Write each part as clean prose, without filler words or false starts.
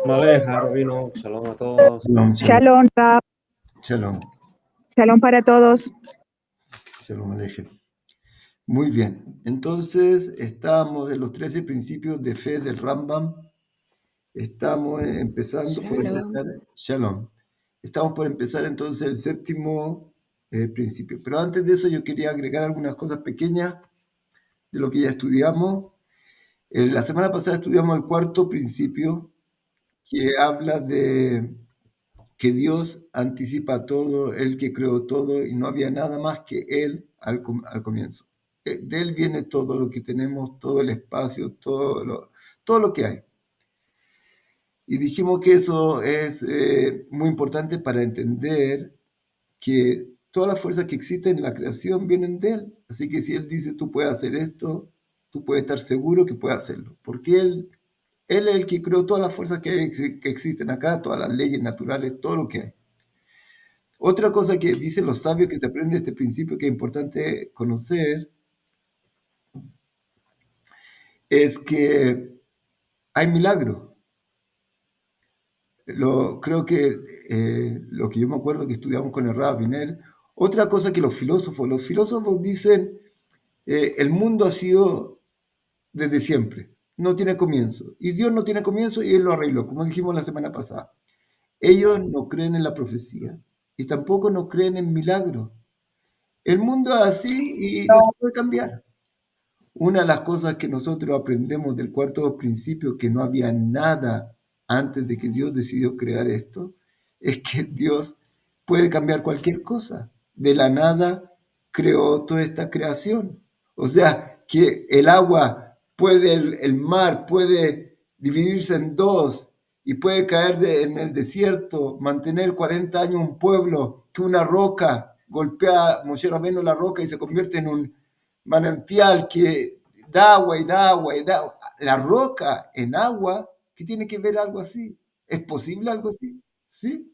Maleja, Rabino, shalom a todos. Shalom, shalom. Shalom, Rab. Shalom. Shalom para todos. Shalom Alejem. Muy bien. Entonces, estamos en los 13 principios de fe del Rambam. Estamos empezando por empezar. Shalom. Estamos por empezar entonces el séptimo principio. Pero antes de eso, yo quería agregar algunas cosas pequeñas de lo que ya estudiamos. La semana pasada estudiamos el cuarto principio, que habla de que Dios anticipa todo, Él que creó todo, y no había nada más que Él al comienzo. De Él viene todo lo que tenemos, todo el espacio, todo lo que hay. Y dijimos que eso es muy importante para entender que todas las fuerzas que existen en la creación vienen de Él. Así que si Él dice, tú puedes hacer esto, tú puedes estar seguro que puedes hacerlo. Porque Él es el que creó todas las fuerzas que existen acá, todas las leyes naturales, todo lo que hay. Otra cosa que dicen los sabios que se aprende de este principio que es importante conocer es que hay milagros. Creo que lo que yo me acuerdo que estudiamos con el Rav Viner, otra cosa que los filósofos dicen, el mundo ha sido desde siempre, no tiene comienzo, y Dios no tiene comienzo y Él lo arregló, como dijimos la semana pasada. Ellos no creen en la profecía y tampoco no creen en milagros. El mundo es así y no se puede cambiar. Una de las cosas que nosotros aprendemos del cuarto principio, que no había nada antes de que Dios decidió crear esto, es que Dios puede cambiar cualquier cosa. De la nada creó toda esta creación. O sea, que el agua puede, el mar puede dividirse en dos y puede caer en el desierto, mantener 40 años un pueblo, que una roca golpea, Moshe Rabbeinu la roca y se convierte en un manantial que da agua y da agua y da agua. La roca en agua, ¿qué tiene que ver algo así? ¿Es posible algo así? ¿Sí?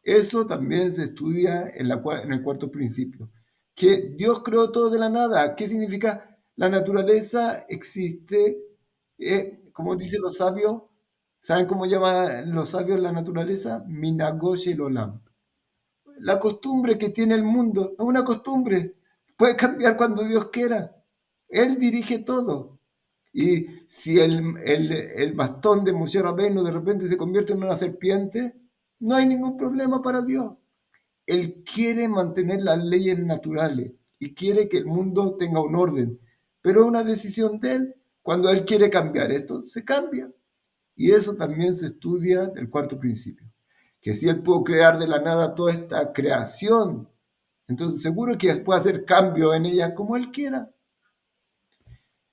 Eso también se estudia en el cuarto principio. Que Dios creó todo de la nada. ¿Qué significa? La naturaleza existe, como dicen los sabios, ¿saben cómo llaman los sabios la naturaleza? Minagosh el olam. La costumbre que tiene el mundo es una costumbre. Puede cambiar cuando Dios quiera. Él dirige todo. Y si el bastón de Moshe Rabbeinu de repente se convierte en una serpiente, no hay ningún problema para Dios. Él quiere mantener las leyes naturales y quiere que el mundo tenga un orden. Pero es una decisión de Él. Cuando Él quiere cambiar esto, se cambia. Y eso también se estudia del cuarto principio. Que si Él pudo crear de la nada toda esta creación, entonces seguro que puede hacer cambio en ella como Él quiera.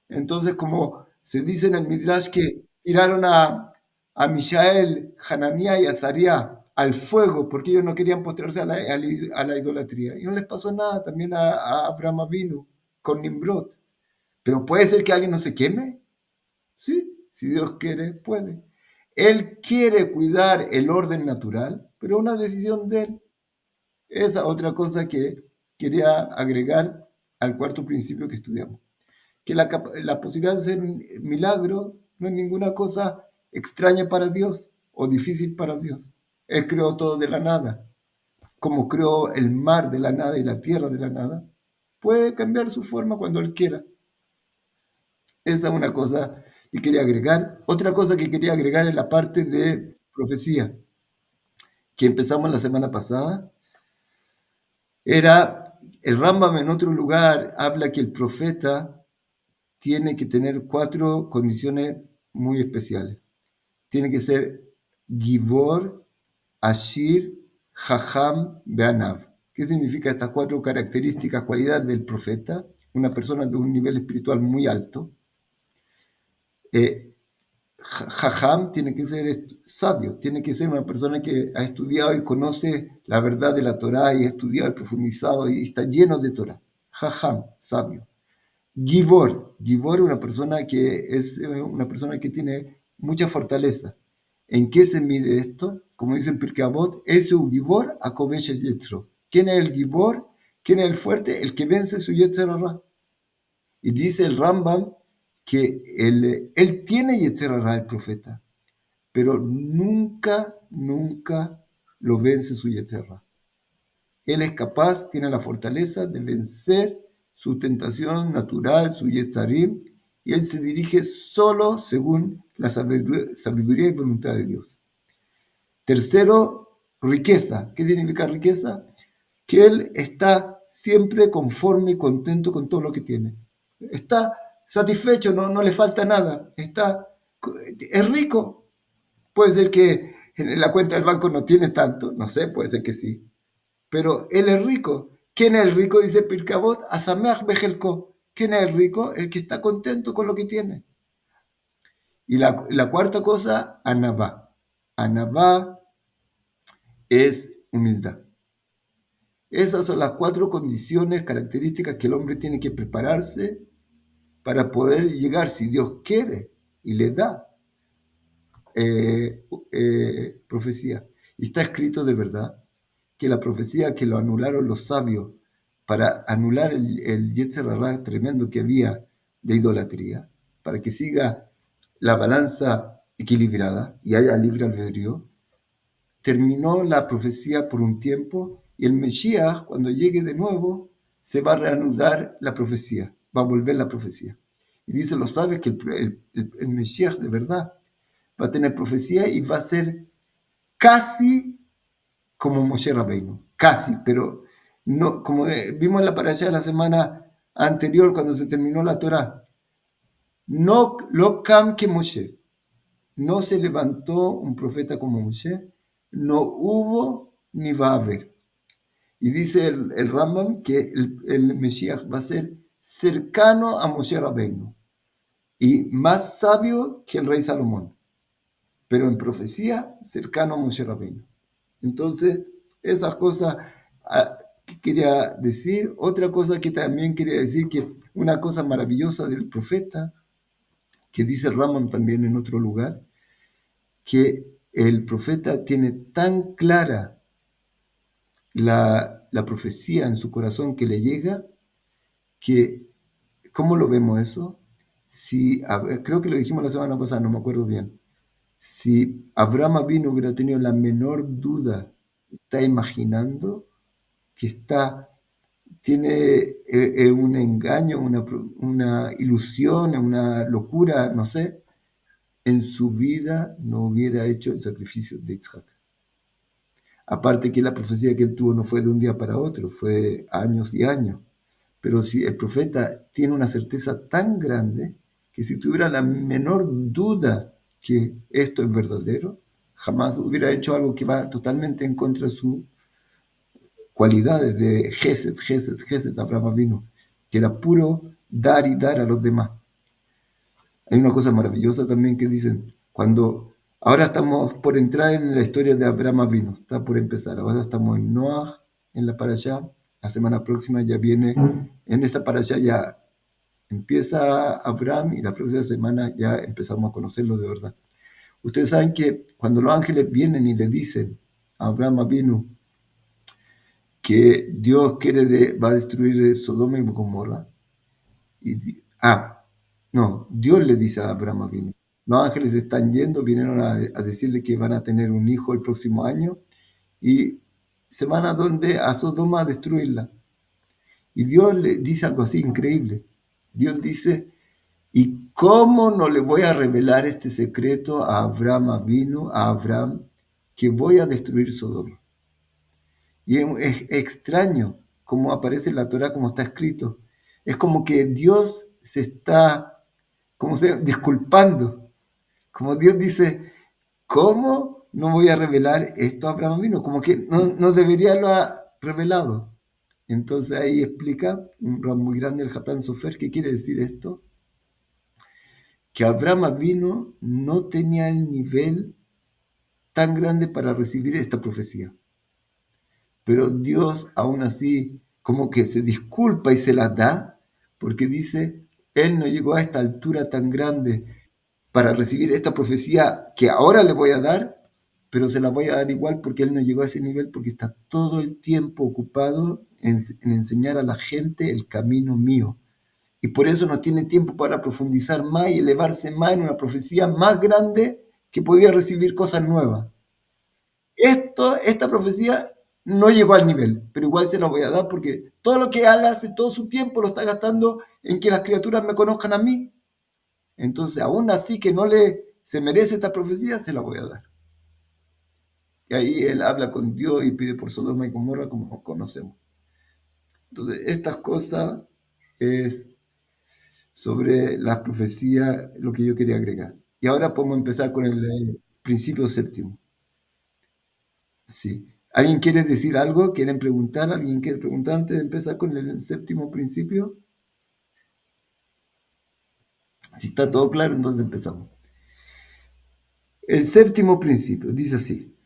Entonces, como se dice en el Midrash que tiraron a Mishael, Hananía y Azaría al fuego porque ellos no querían postrarse a la idolatría. Y no les pasó nada también a Abraham Avinu con Nimrod. Pero puede ser que alguien no se queme. Sí, si Dios quiere, puede. Él quiere cuidar el orden natural, pero una decisión de él. Esa otra cosa que quería agregar al cuarto principio que estudiamos. Que la posibilidad de hacer un milagro no es ninguna cosa extraña para Dios o difícil para Dios. Él creó todo de la nada. Como creó el mar de la nada y la tierra de la nada, puede cambiar su forma cuando Él quiera. Esa es una cosa que quería agregar. Otra cosa que quería agregar es la parte de profecía, que empezamos la semana pasada. Era, el Rambam en otro lugar habla que el profeta tiene que tener 4 condiciones muy especiales. Tiene que ser Gibor, Ashir, Jajam, Beanav. ¿Qué significa estas 4 características, cualidades del profeta? Una persona de un nivel espiritual muy alto. Jajam tiene que ser sabio, tiene que ser una persona que ha estudiado y conoce la verdad de la Torá y ha estudiado y profundizado y está lleno de Torá. Jajam, sabio. Gibor es una persona que tiene mucha fortaleza. ¿En qué se mide esto? Como dicen Pirkei Avot, Esu Gibor Akovesh Yetzro. ¿Quién es el Gibor? ¿Quién es el fuerte? El que vence su Yetzer Hara. Y dice el Rambam que él tiene Yetzer Hara, el profeta, pero nunca lo vence su Yetzer Hara. Él es capaz, tiene la fortaleza de vencer su tentación natural, su Yetzarim, y él se dirige solo según la sabiduría y voluntad de Dios. Tercero, riqueza. ¿Qué significa riqueza? Que él está siempre conforme y contento con todo lo que tiene. Está satisfecho, no le falta nada. Es rico. Puede ser que en la cuenta del banco no tiene tanto, no sé, puede ser que sí. Pero él es rico. ¿Quién es el rico? Dice Pirkei Avot, Asameach Bejelko. ¿Quién es el rico? El que está contento con lo que tiene. Y la cuarta cosa, Anabá. Anabá es humildad. Esas son las 4 condiciones, características que el hombre tiene que prepararse para poder llegar, si Dios quiere y le da profecía. Y está escrito de verdad que la profecía que lo anularon los sabios para anular el Yetzer Hara tremendo que había de idolatría, para que siga la balanza equilibrada y haya libre albedrío, terminó la profecía por un tiempo y el Mesías, cuando llegue de nuevo, se va a reanudar la profecía, va a volver la profecía. Y dice los sabios que el Mesías de verdad va a tener profecía y va a ser casi como Moshe Rabbeinu, casi, pero no, como vimos en la parashá de la semana anterior cuando se terminó la Torá, no lo cam que Moshe, no se levantó un profeta como Moshe, no hubo ni va a haber. Y dice el Rambam que el Mesías va a ser cercano a Moshe Rabbeinu y más sabio que el rey Salomón, pero en profecía cercano a Moshe Rabbeinu. Entonces, esas cosas que quería decir. Otra cosa que también quería decir, que una cosa maravillosa del profeta, que dice el Rambam también en otro lugar, que el profeta tiene tan clara la profecía en su corazón que le llega, que, ¿cómo lo vemos eso? Creo que lo dijimos la semana pasada, no me acuerdo bien. Si Abraham Avinu hubiera tenido la menor duda, está imaginando que tiene un engaño, una ilusión, una locura, no sé, en su vida no hubiera hecho el sacrificio de Isaac. Aparte que la profecía que él tuvo no fue de un día para otro, fue años y años. Pero si el profeta tiene una certeza tan grande, que si tuviera la menor duda que esto es verdadero, jamás hubiera hecho algo que va totalmente en contra de sus cualidades de Gesed, Abraham Avinu, que era puro dar y dar a los demás. Hay una cosa maravillosa también que dicen, ahora estamos por entrar en la historia de Abraham Avinu, está por empezar, ahora estamos en Noah, en la parashá, la semana próxima ya viene, en esta parashá ya empieza Abraham y la próxima semana ya empezamos a conocerlo de verdad. Ustedes saben que cuando los ángeles vienen y le dicen a Abraham Avinu que Dios va a destruir Sodoma y Gomorra, Dios le dice a Abraham Avinu, los ángeles están yendo, vinieron a decirle que van a tener un hijo el próximo año y se van a Sodoma a destruirla. Y Dios le dice algo así increíble. Dios dice, ¿y cómo no le voy a revelar este secreto a Abraham Avinu, a Abraham, que voy a destruir Sodoma? Y es extraño cómo aparece en la Torá, como está escrito. Es como que Dios se está disculpando. Como Dios dice, ¿cómo no voy a revelar esto a Abraham Avinu? Como que no debería haberlo revelado. Entonces ahí explica un rab muy grande, el Hatán Sofer, ¿qué quiere decir esto? Que Abraham Avinu no tenía el nivel tan grande para recibir esta profecía. Pero Dios aún así como que se disculpa y se las da, porque dice, él no llegó a esta altura tan grande para recibir esta profecía que ahora le voy a dar, pero se la voy a dar igual porque él no llegó a ese nivel, porque está todo el tiempo ocupado en enseñar a la gente el camino mío Y por eso no tiene tiempo para profundizar más y elevarse más en una profecía más grande que podría recibir cosas nuevas. Esta profecía no llegó al nivel, pero igual se la voy a dar porque todo lo que él hace, todo su tiempo lo está gastando en que las criaturas me conozcan a mí. Entonces, aún así que no se merece esta profecía, se la voy a dar. Y ahí él habla con Dios y pide por Sodoma y Gomorra como conocemos. Entonces, estas cosas es sobre la profecía lo que yo quería agregar. Y ahora podemos empezar con el principio séptimo. Sí. ¿Alguien quiere decir algo? ¿Quieren preguntar? ¿Alguien quiere preguntar antes de empezar con el séptimo principio? Si está todo claro, entonces empezamos. El séptimo principio dice así: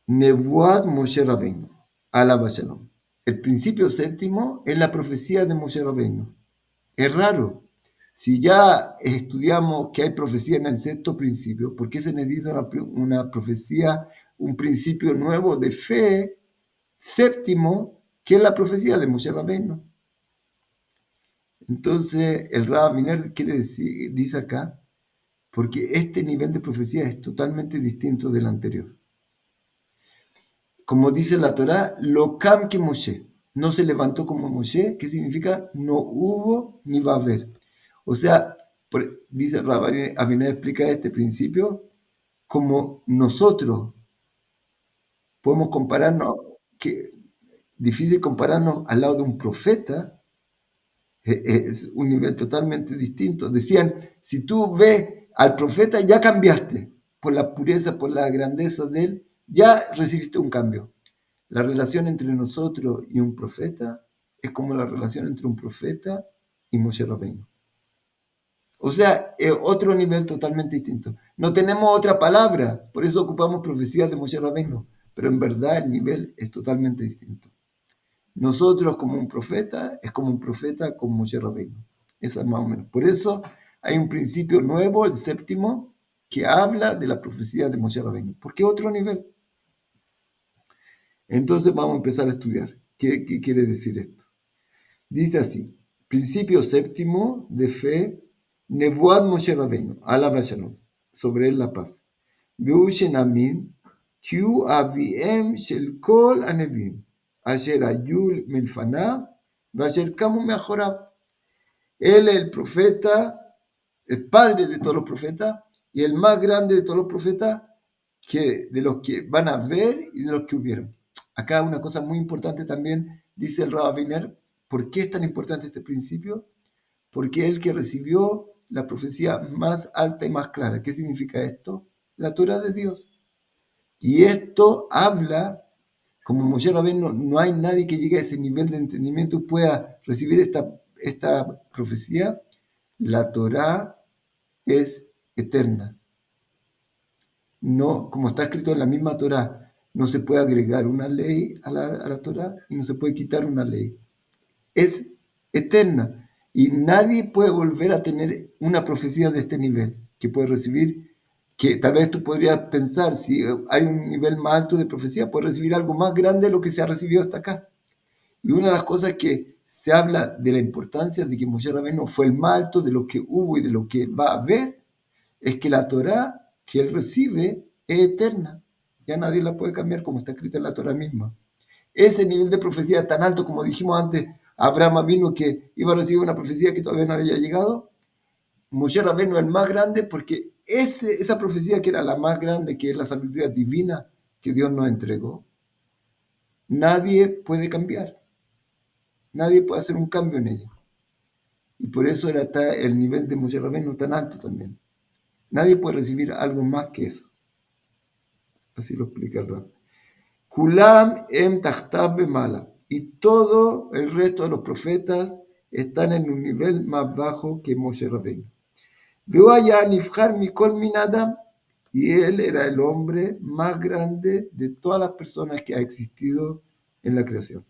Nevuat Moshe Rabbeinu, alaba Shalom. El principio séptimo es la profecía de Moshe Rabbeinu. Es raro. Si ya estudiamos que hay profecía en el sexto principio, ¿por qué se necesita una profecía, un principio nuevo de fe séptimo, que es la profecía de Moshe Rabbeinu? Entonces, el Rab Viner dice acá, porque este nivel de profecía es totalmente distinto del anterior. Como dice la Torá, lo cam que Moshe, no se levantó como Moshe, que significa no hubo ni va a haber. O sea, dice Rab Viner, explica este principio como nosotros podemos compararnos, que difícil compararnos al lado de un profeta. Es un nivel totalmente distinto. Decían, si tú ves al profeta, ya cambiaste por la pureza, por la grandeza de él, ya recibiste un cambio. La relación entre nosotros y un profeta es como la relación entre un profeta y Moshe Rabbeinu. O sea, es otro nivel totalmente distinto. No tenemos otra palabra, por eso ocupamos profecías de Moshe Rabbeinu, pero en verdad el nivel es totalmente distinto. Nosotros como un profeta, es como un profeta con Moshe Rabbeinu. Esa es más o menos. Por eso hay un principio nuevo, el séptimo, que habla de la profecía de Moshe Rabbeinu. ¿Por qué otro nivel? Entonces vamos a empezar a estudiar. ¿Qué quiere decir esto? Dice así, principio séptimo de fe, Nevuad Moshe Rabbeinu, alaba Shalom, sobre él la paz. והוא שנאמין כי הוא אביהם של כל הנביאים אשר היו מלפניו ואשר קמו מאחוריו. Él es el profeta, el padre de todos los profetas y el más grande de todos los profetas, de los que van a ver y de los que hubieron. Acá una cosa muy importante también, dice el Rab Viner, ¿por qué es tan importante este principio? Porque él que recibió la profecía más alta y más clara. ¿Qué significa esto? La Torah de Dios. Y esto habla, como Moshe Rabbeinu, no hay nadie que llegue a ese nivel de entendimiento y pueda recibir esta profecía. La Torah es eterna. No, como está escrito en la misma Torah, no se puede agregar una ley a la Torah y no se puede quitar una ley. Es eterna y nadie puede volver a tener una profecía de este nivel que puede recibir, que tal vez tú podrías pensar, si hay un nivel más alto de profecía, puede recibir algo más grande de lo que se ha recibido hasta acá. Y una de las cosas que se habla de la importancia de que Moshe Rabbeinu fue el más alto de lo que hubo y de lo que va a haber, es que la Torah que él recibe es eterna. Ya nadie la puede cambiar como está escrita en la Torah misma. Ese nivel de profecía tan alto, como dijimos antes, Abraham vino que iba a recibir una profecía que todavía no había llegado. Moshe Rabbeinu es el más grande porque esa profecía que era la más grande, que es la sabiduría divina que Dios nos entregó, nadie puede cambiar. Nadie puede hacer un cambio en ella. Y por eso era el nivel de Moshe Rabbeinu tan alto también. Nadie puede recibir algo más que eso. Así lo explica el Rab. Kulam em tachtav bemala. Y todo el resto de los profetas están en un nivel más bajo que Moshe Rabbeinu. Veo allá Nifjar Mikol Minadam, y él era el hombre más grande de todas las personas que ha existido en la creación,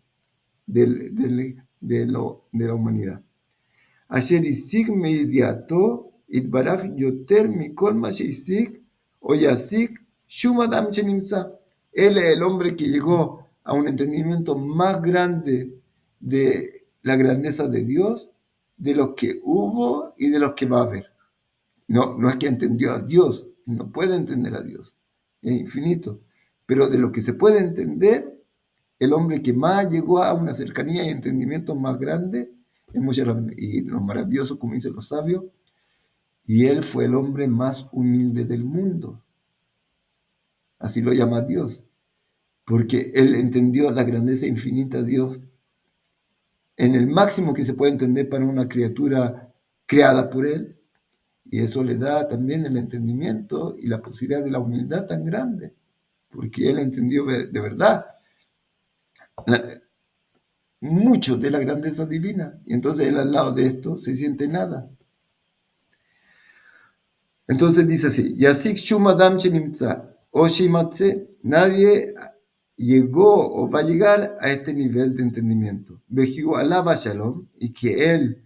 de la humanidad. Asher isik meidiato itbaraj yoter mikol ma sheisik o yasik shum adam shenimsa. Él es el hombre que llegó a un entendimiento más grande de la grandeza de Dios de los que hubo y de los que va a haber. No es que entendió a Dios, no puede entender a Dios, es infinito. Pero de lo que se puede entender, el hombre que más llegó a una cercanía y entendimiento más grande es Moshe Rabbeinu. Y lo maravilloso, como dicen los sabios, y él fue el hombre más humilde del mundo. Así lo llama Dios, porque él entendió la grandeza infinita de Dios en el máximo que se puede entender para una criatura creada por él, y eso le da también el entendimiento y la posibilidad de la humildad tan grande, porque él entendió de verdad mucho de la grandeza divina, y entonces él al lado de esto se siente nada. Entonces dice así, Yasik Shum Adam Shenimtza, o Shimatze, nadie llegó o va a llegar a este nivel de entendimiento. Vejiu alaba Shalom, y que él,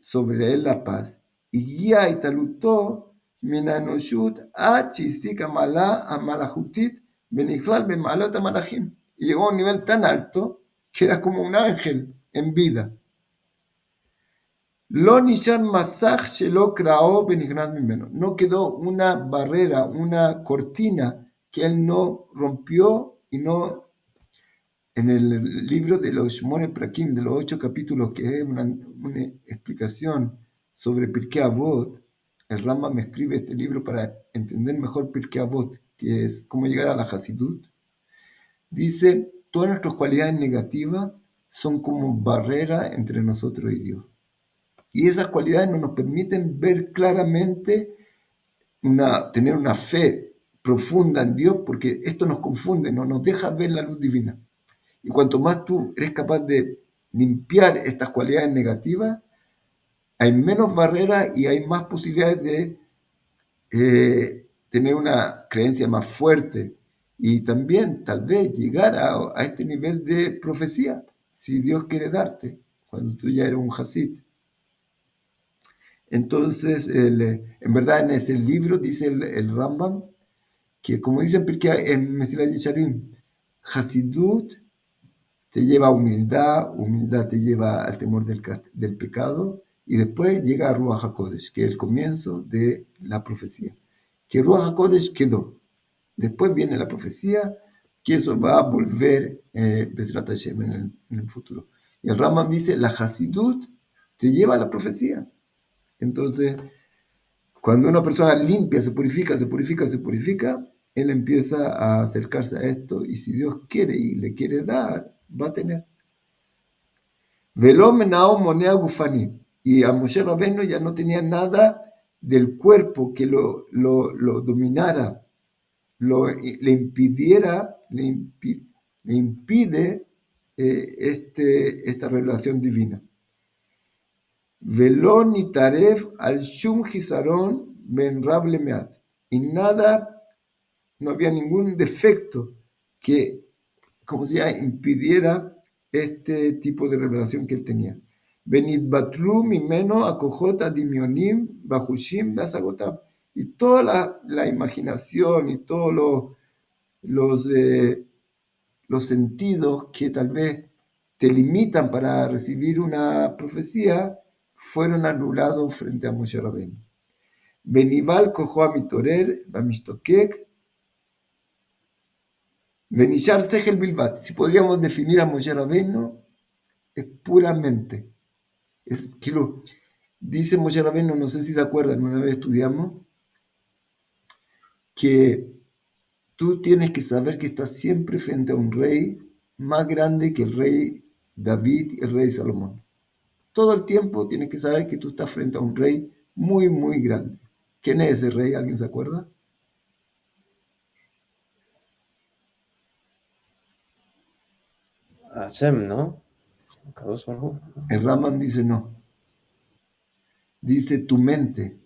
sobre él la paz, y guía y talutó, minanoshut, achisik amala amalahutit, benichlal bemalot amalachim. Y llegó a un nivel tan alto que era como un ángel en vida. Lo nishan masaj shelo krao benignaz mimeno. No quedó una barrera, una cortina que él no rompió y no. En el libro de los Shmone Prakim, de los 8 capítulos, que es una explicación sobre Pirkei Avot, el Rambam me escribe este libro para entender mejor Pirkei Avot, que es cómo llegar a la Hasidut. Dice, todas nuestras cualidades negativas son como barrera entre nosotros y Dios. Y esas cualidades no nos permiten ver claramente, tener una fe profunda en Dios, porque esto nos confunde, no nos deja ver la luz divina. Y cuanto más tú eres capaz de limpiar estas cualidades negativas, hay menos barreras y hay más posibilidades de tener una creencia más fuerte y también tal vez llegar a este nivel de profecía, si Dios quiere darte, cuando tú ya eres un Hasid. Entonces, en verdad en ese libro dice el Rambam que, como dicen en Mesilat Yesharim, Hasidut te lleva a humildad, humildad te lleva al temor del pecado, y después llega a Ruach HaKodesh, que es el comienzo de la profecía. Que Ruach HaKodesh quedó. Después viene la profecía, que eso va a volver Bezrat Hashem en el futuro. Y el Rambam dice, la Hasidut te lleva a la profecía. Entonces, cuando una persona limpia, se purifica, él empieza a acercarse a esto, y si Dios quiere y le quiere dar, va a tener. Veló menao monea gufani. Y a Moshe Rabbeinu ya no tenía nada del cuerpo que lo dominara, le impidiera, le impide esta revelación divina. Veló ni taref al shum gizaron ben rab lemeat. Y nada, no había ningún defecto que, como se llama, impidiera este tipo de revelación que él tenía. Benitbatlu mimeno akojot adimionim bajushim basagotab. Y toda la imaginación y todos los sentidos que tal vez te limitan para recibir una profecía fueron anulados frente a Moshe Rabbeinu. Benival kojo amitorer bamistokek Venishar Segel Bilbat. Si podríamos definir a Moshe Rabbeinu, es puramente. Dice Moshe Rabbeinu, no sé si se acuerdan, una vez estudiamos, que tú tienes que saber que estás siempre frente a un rey más grande que el rey David y el rey Salomón. Todo el tiempo tienes que saber que tú estás frente a un rey muy, muy grande. ¿Quién es ese rey? ¿Alguien se acuerda? Hashem, ¿no? Kadosh Baruj Hu. El Raman dice no. Dice tu mente.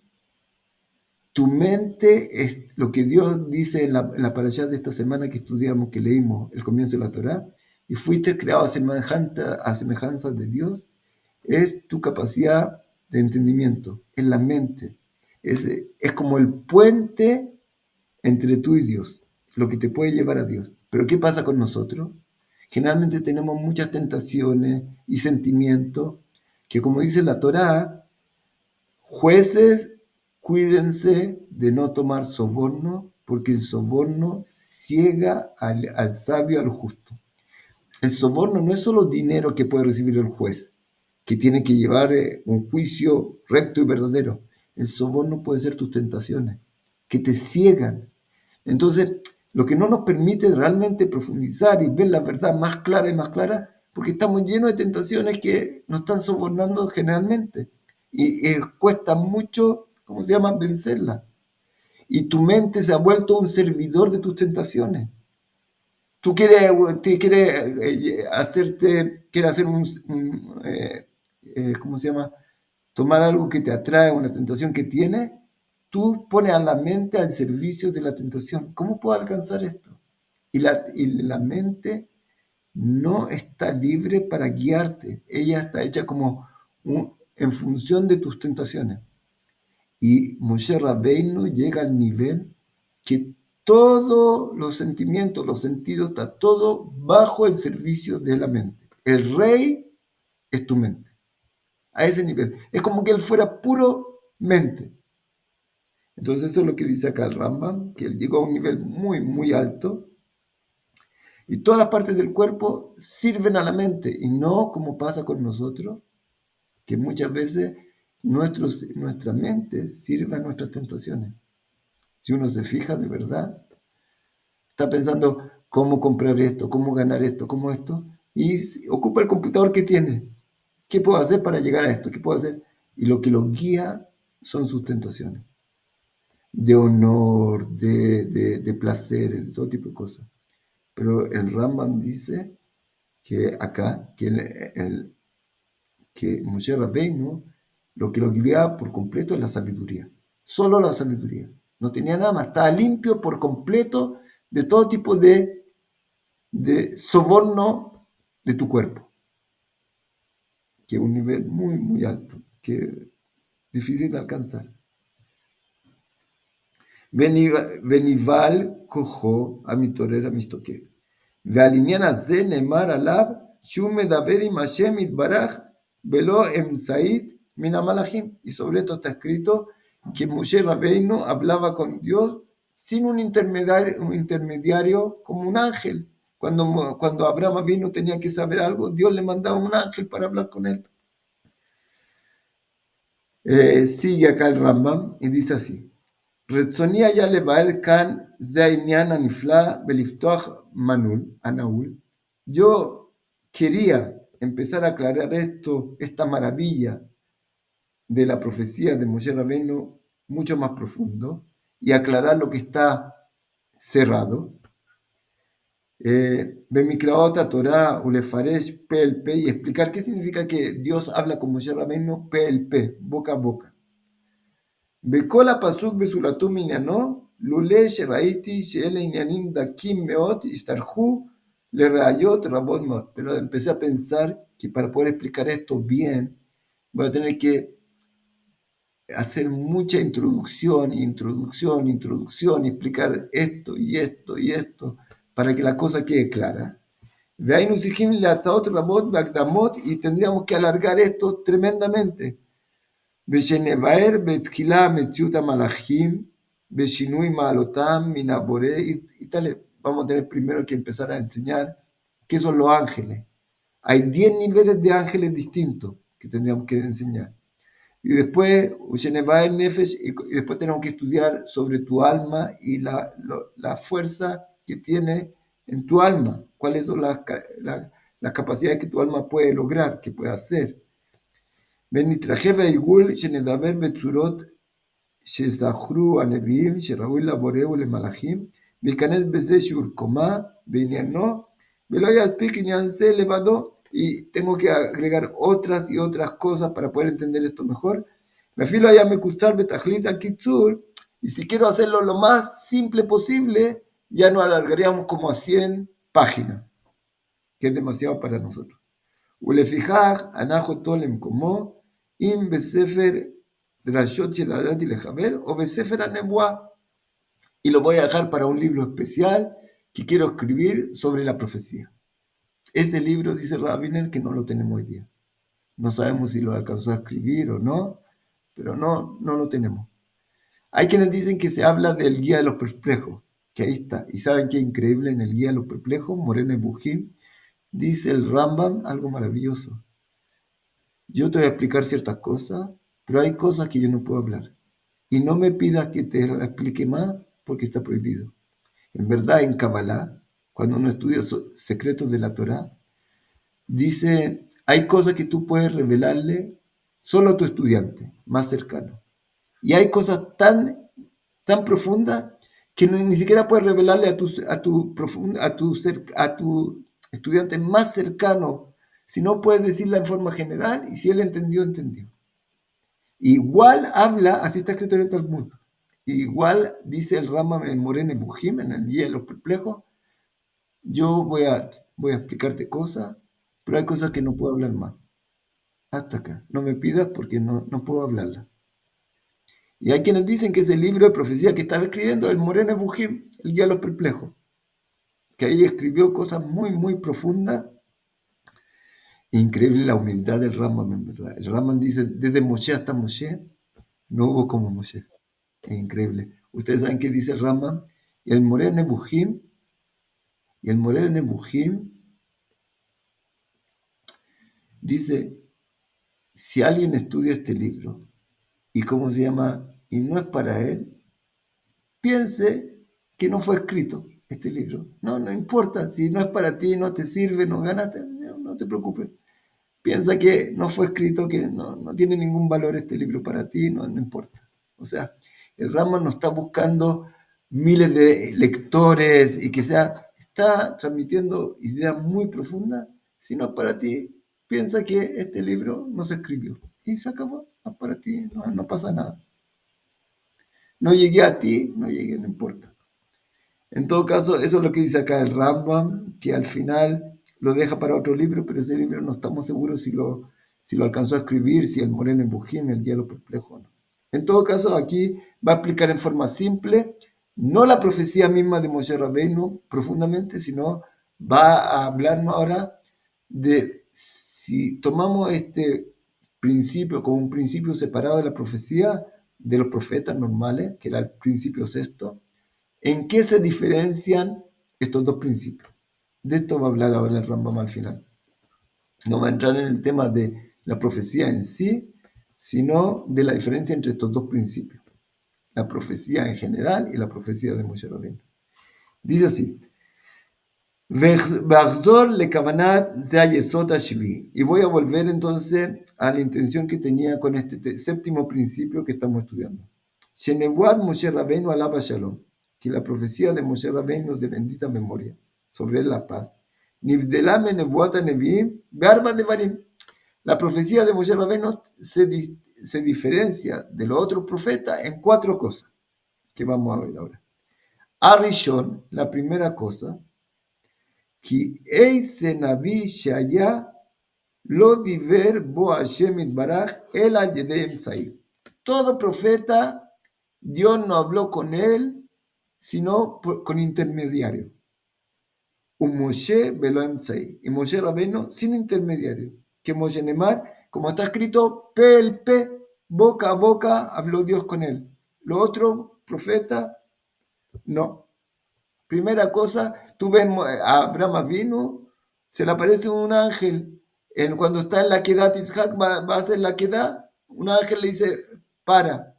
Tu mente es lo que Dios dice en la parashá de esta semana que estudiamos, que leímos el comienzo de la Torá, y fuiste creado a semejanza de Dios, es tu capacidad de entendimiento, es la mente. Es como el puente entre tú y Dios, lo que te puede llevar a Dios. Pero ¿qué pasa con nosotros? Generalmente tenemos muchas tentaciones y sentimientos que como dice la Torá, jueces, cuídense de no tomar soborno, porque el soborno ciega al sabio, al justo. El soborno no es solo dinero que puede recibir el juez, que tiene que llevar un juicio recto y verdadero. El soborno puede ser tus tentaciones, que te ciegan. Entonces, lo que no nos permite realmente profundizar y ver la verdad más clara y más clara, porque estamos llenos de tentaciones que nos están sobornando generalmente. Y cuesta mucho, ¿cómo se llama?, vencerla. Y tu mente se ha vuelto un servidor de tus tentaciones. Tú quieres hacer ¿cómo se llama? Tomar algo que te atrae, una tentación que tienes, tú pones a la mente al servicio de la tentación. ¿Cómo puedo alcanzar esto? Y la mente no está libre para guiarte. Ella está hecha como en función de tus tentaciones. Y Moshe Rabbeinu llega al nivel que todos los sentimientos, los sentidos, está todo bajo el servicio de la mente. El rey es tu mente. A ese nivel. Es como que él fuera puro mente. Entonces eso es lo que dice acá el Rambam, que él llegó a un nivel muy, muy alto y todas las partes del cuerpo sirven a la mente y no como pasa con nosotros, que muchas veces nuestra mente sirve a nuestras tentaciones. Si uno se fija de verdad, está pensando cómo comprar esto, cómo ganar esto, cómo esto, y ocupa el computador que tiene. ¿Qué puedo hacer para llegar a esto? ¿Qué puedo hacer? Y lo que lo guía son sus tentaciones. De honor, de placeres, de todo tipo de cosas. Pero el Rambam dice que acá, que Moshe Rabbeinu, lo que lo guiaba por completo es la sabiduría. Solo la sabiduría. No tenía nada más. Estaba limpio por completo de todo tipo de soborno de tu cuerpo. Que es un nivel muy, muy alto, que es difícil de alcanzar. וניבל כוחו המתעורר המשתוקק. ועל עניין הזה נאמר עליו שהוא מדבר עם השם יתברך בלא אמצעית מן המלאכים. Y sobre esto está escrito que Moshe Rabbeinu hablaba con Dios sin un intermediario como un ángel. Cuando Abraham vino tenía que saber algo, Dios le mandaba un ángel para hablar con él. Sigue acá el Rambam y dice así. רצוני היה לבאר כאן זה העניין הנפלא בלפתוח הנעול. Yo quería empezar a aclarar esta maravilla de la profecía de Moshe Rabbeinu mucho más profundo y aclarar lo que está cerrado. Bemikraot Torah ulefaresh PLP y explicar qué significa que Dios habla con Moshe Rabbeinu PLP, boca a boca. בכל הפסוק בסולתו מעניינו, לולא שראיתי שאלה עניינים דקים מאוד, השתרכו לראיות רבות מאוד. Pero empecé a pensar que para poder explicar esto bien, voy a tener que hacer mucha introducción, y explicar esto y esto y esto, para que la cosa quede clara. והיינו צריכים להצעות רבות והקדמות, y tendríamos que alargar esto tremendamente. ושנבהר בתחילה מציאות המלאכים, בשינוי מעלותם מן הבורא, y tal, vamos a tener primero que empezar a enseñar qué son los ángeles. Hay 10 niveles de ángeles distintos que tendríamos que enseñar. Y después, y después tenemos que estudiar sobre tu alma y la fuerza que tiene en tu alma. ¿Cuáles son las capacidades que tu alma puede lograr, que puede hacer? ונתרחב העיגול שנדבר בצורות שזכרו הנביאים שראוי לבורא ולמלאכים, וייכנס בזה שיעור קומה בעניינו, ולא יספיק עניין זה לבדו, y tengo que agregar otras y otras cosas para poder entender esto mejor. ואפילו היה מקוצר בתכלית הקיצור, y si quiero hacerlo lo más simple posible, ya nos alargaríamos como a 100 páginas, que es demasiado para nosotros. ולפיכך הנח אותו למקומו, אם בספר דרשות שידעתי לחבר, או בספר הנבואה. Y lo voy a dejar para un libro especial que quiero escribir sobre la profecía. Ese libro, dice Rabiner, que no lo tenemos hoy día. No sabemos si lo alcanzó a escribir o no, pero no lo tenemos. Hay quienes dicen que se habla del Guía de los Perplejos, que ahí está. Y saben qué increíble en el Guía de los Perplejos, Moreno y Bujín, dice el Rambam algo maravilloso. Yo te voy a explicar ciertas cosas, pero hay cosas que yo no puedo hablar. Y no me pidas que te la explique más porque está prohibido. En verdad, en Kabbalah, cuando uno estudia secretos de la Torá, dice, hay cosas que tú puedes revelarle solo a tu estudiante más cercano. Y hay cosas tan profundas que ni siquiera puedes revelarle a tu estudiante más cercano, si no puedes decirla en forma general y si él entendió, entendió. Igual habla, así está escrito en el Talmud, igual dice el Rambam en Moreno y Bujim, en el Guía de los Perplejos, yo voy a explicarte cosas, pero hay cosas que no puedo hablar más. Hasta acá. No me pidas porque no puedo hablarla. Y hay quienes dicen que ese libro de profecía que estaba escribiendo el Moreno Bujim, el Guía de los Perplejos, que ahí escribió cosas muy, muy profundas. Increíble la humildad del Rambam, en verdad. El Rambam dice, desde Moshe hasta Moshe, no hubo como Moshe. Es increíble. Ustedes saben qué dice el Rambam. Y el Moreno Bujim, dice, si alguien estudia este libro, y cómo se llama, y no es para él, piense que no fue escrito este libro. No importa, si no es para ti, no te sirve, no ganaste, no te preocupes. Piensa que no fue escrito, que no tiene ningún valor este libro para ti, no importa. O sea, el Rambam no está buscando miles de lectores y que está transmitiendo ideas muy profundas. Si no es para ti, piensa que este libro no se escribió. Y se acabó, no es para ti, no pasa nada. No llegué a ti, no importa. En todo caso, eso es lo que dice acá el Rambam, que al final lo deja para otro libro, pero ese libro no estamos seguros si lo alcanzó a escribir, si el Moreno en Bujín, el Guía de los Perplejos, no. En todo caso, aquí va a explicar en forma simple, no la profecía misma de Moshe Rabbeinu profundamente, sino va a hablarnos ahora de si tomamos este principio como un principio separado de la profecía de los profetas normales, que era el principio sexto. ¿En qué se diferencian estos dos principios? De esto va a hablar ahora el Rambam al final. No va a entrar en el tema de la profecía en sí, sino de la diferencia entre estos dos principios. La profecía en general y la profecía de Moshe Rabbeinu. Dice así, V'achzor lekavanat ze hayesod hashvi. Y voy a volver entonces a la intención que tenía con este séptimo principio que estamos estudiando. Shenevuat Moshe Rabbeinu alaba shalom. Que la profecía de Moshe Rabbeinu de bendita memoria, sobre la paz. Nivdelame nevuat neviim garba devarim. La profecía de Moshe Rabbeinu se diferencia de los otros profetas en 4 cosas que vamos a ver ahora. Arishon, la primera cosa, כי איזה נביא שהיה לא דיבר בו השם יתברך אלא על ידי אמצעי. Todo profeta, Dios no habló con él, sino con intermediario. Un Moshe velo emtzai. Y Moshe Rabbeinu sin intermediario. Que Moshe Nemar, como está escrito, pe, boca a boca, habló Dios con él. Lo otro, profeta, no. Primera cosa, tú ves a Abraham Avinu, se le aparece un ángel. Cuando está en la Kedat Yitzhak, va a hacer la Kedat, un ángel le dice, para.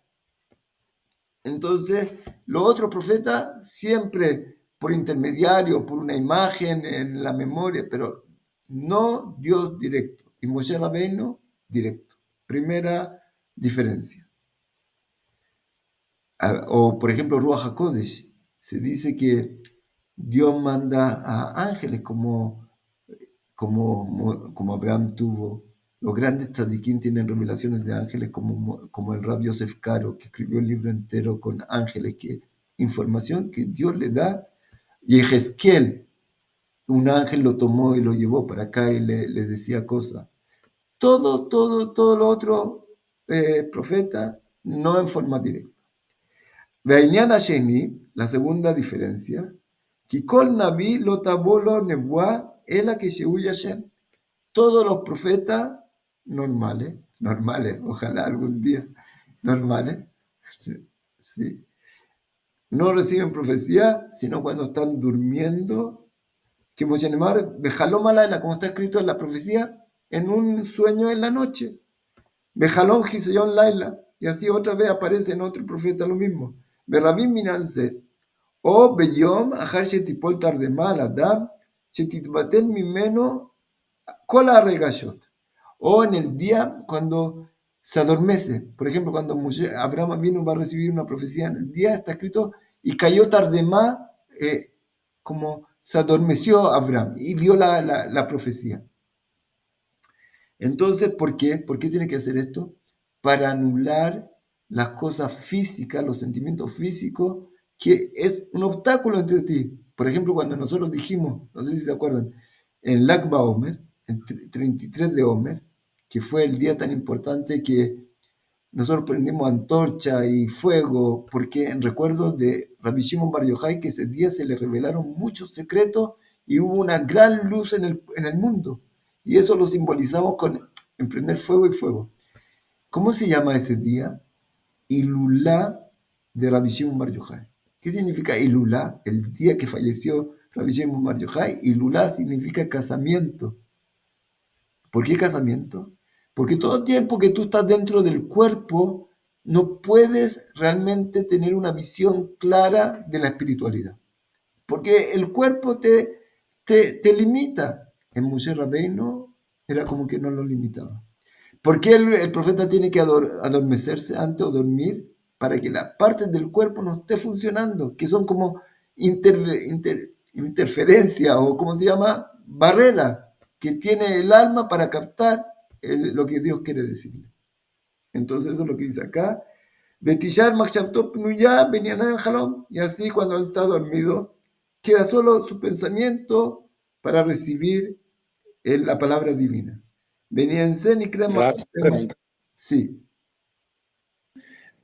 Entonces, los otros profetas siempre por intermediario, por una imagen en la memoria, pero no Dios directo. Y Moshe Rabbeinu, directo. Primera diferencia. O, por ejemplo, Ruach HaKodesh. Se dice que Dios manda a ángeles como Abraham tuvo. Los grandes tzadikín tienen revelaciones de ángeles como el Rab Yosef Karo, que escribió el libro entero con ángeles, información que Dios le da. Y Ezequiel, un ángel lo tomó y lo llevó para acá y le decía cosas. Todo lo otro profeta, no en forma directa. Ve'inyan hasheni, la segunda diferencia, que kol naví lo tabó lo nebuá ela que Shehu Yashem. Todos los profetas normales, ojalá algún día, normales, sí. No reciben profecía, sino cuando están durmiendo, que Moshe Neymar, Bejalom Alayla, como está escrito en la profecía, en un sueño en la noche. Bejalom Giseyon Laila, y así otra vez aparece en otro profeta lo mismo. Berabim Minanse, o Beyom, Ahar Shetipol Tardemal Adam, Shetitbaten Mimeno, Kola Regashot. O en el día cuando se adormece. Por ejemplo, cuando Abraham vino va a recibir una profecía en el día, está escrito, y cayó Tardemá, como se adormeció Abraham y vio la profecía. Entonces, ¿por qué? ¿Por qué tiene que hacer esto? Para anular las cosas físicas, los sentimientos físicos, que es un obstáculo entre ti. Por ejemplo, cuando nosotros dijimos, no sé si se acuerdan, en Lag BaOmer, el 33 de Omer, que fue el día tan importante que nosotros prendimos antorcha y fuego, porque en recuerdo de Rabbi Shimon Bar Yochai, que ese día se le revelaron muchos secretos y hubo una gran luz en el mundo. Y eso lo simbolizamos con emprender fuego y fuego. ¿Cómo se llama ese día? Ilulá de Rabbi Shimon Bar Yochai. ¿Qué significa Ilulá? El día que falleció Rabbi Shimon Bar Yochai. Ilulá significa casamiento. ¿Por qué casamiento? Porque todo tiempo que tú estás dentro del cuerpo, no puedes realmente tener una visión clara de la espiritualidad. Porque el cuerpo te limita. En Moshe Rabbeinu era como que no lo limitaba. ¿Por qué el profeta tiene que adormecerse antes o dormir? Para que las partes del cuerpo no esté funcionando, que son como interferencia o ¿cómo se llama? Barrera que tiene el alma para captar lo que Dios quiere decirle. Entonces eso es lo que dice acá. Betishar Makshavtop Nuya Benyanan Jalom. Y así cuando él está dormido, queda solo su pensamiento para recibir la palabra divina. Beniensen y crema. Raf, pregunta. Sí.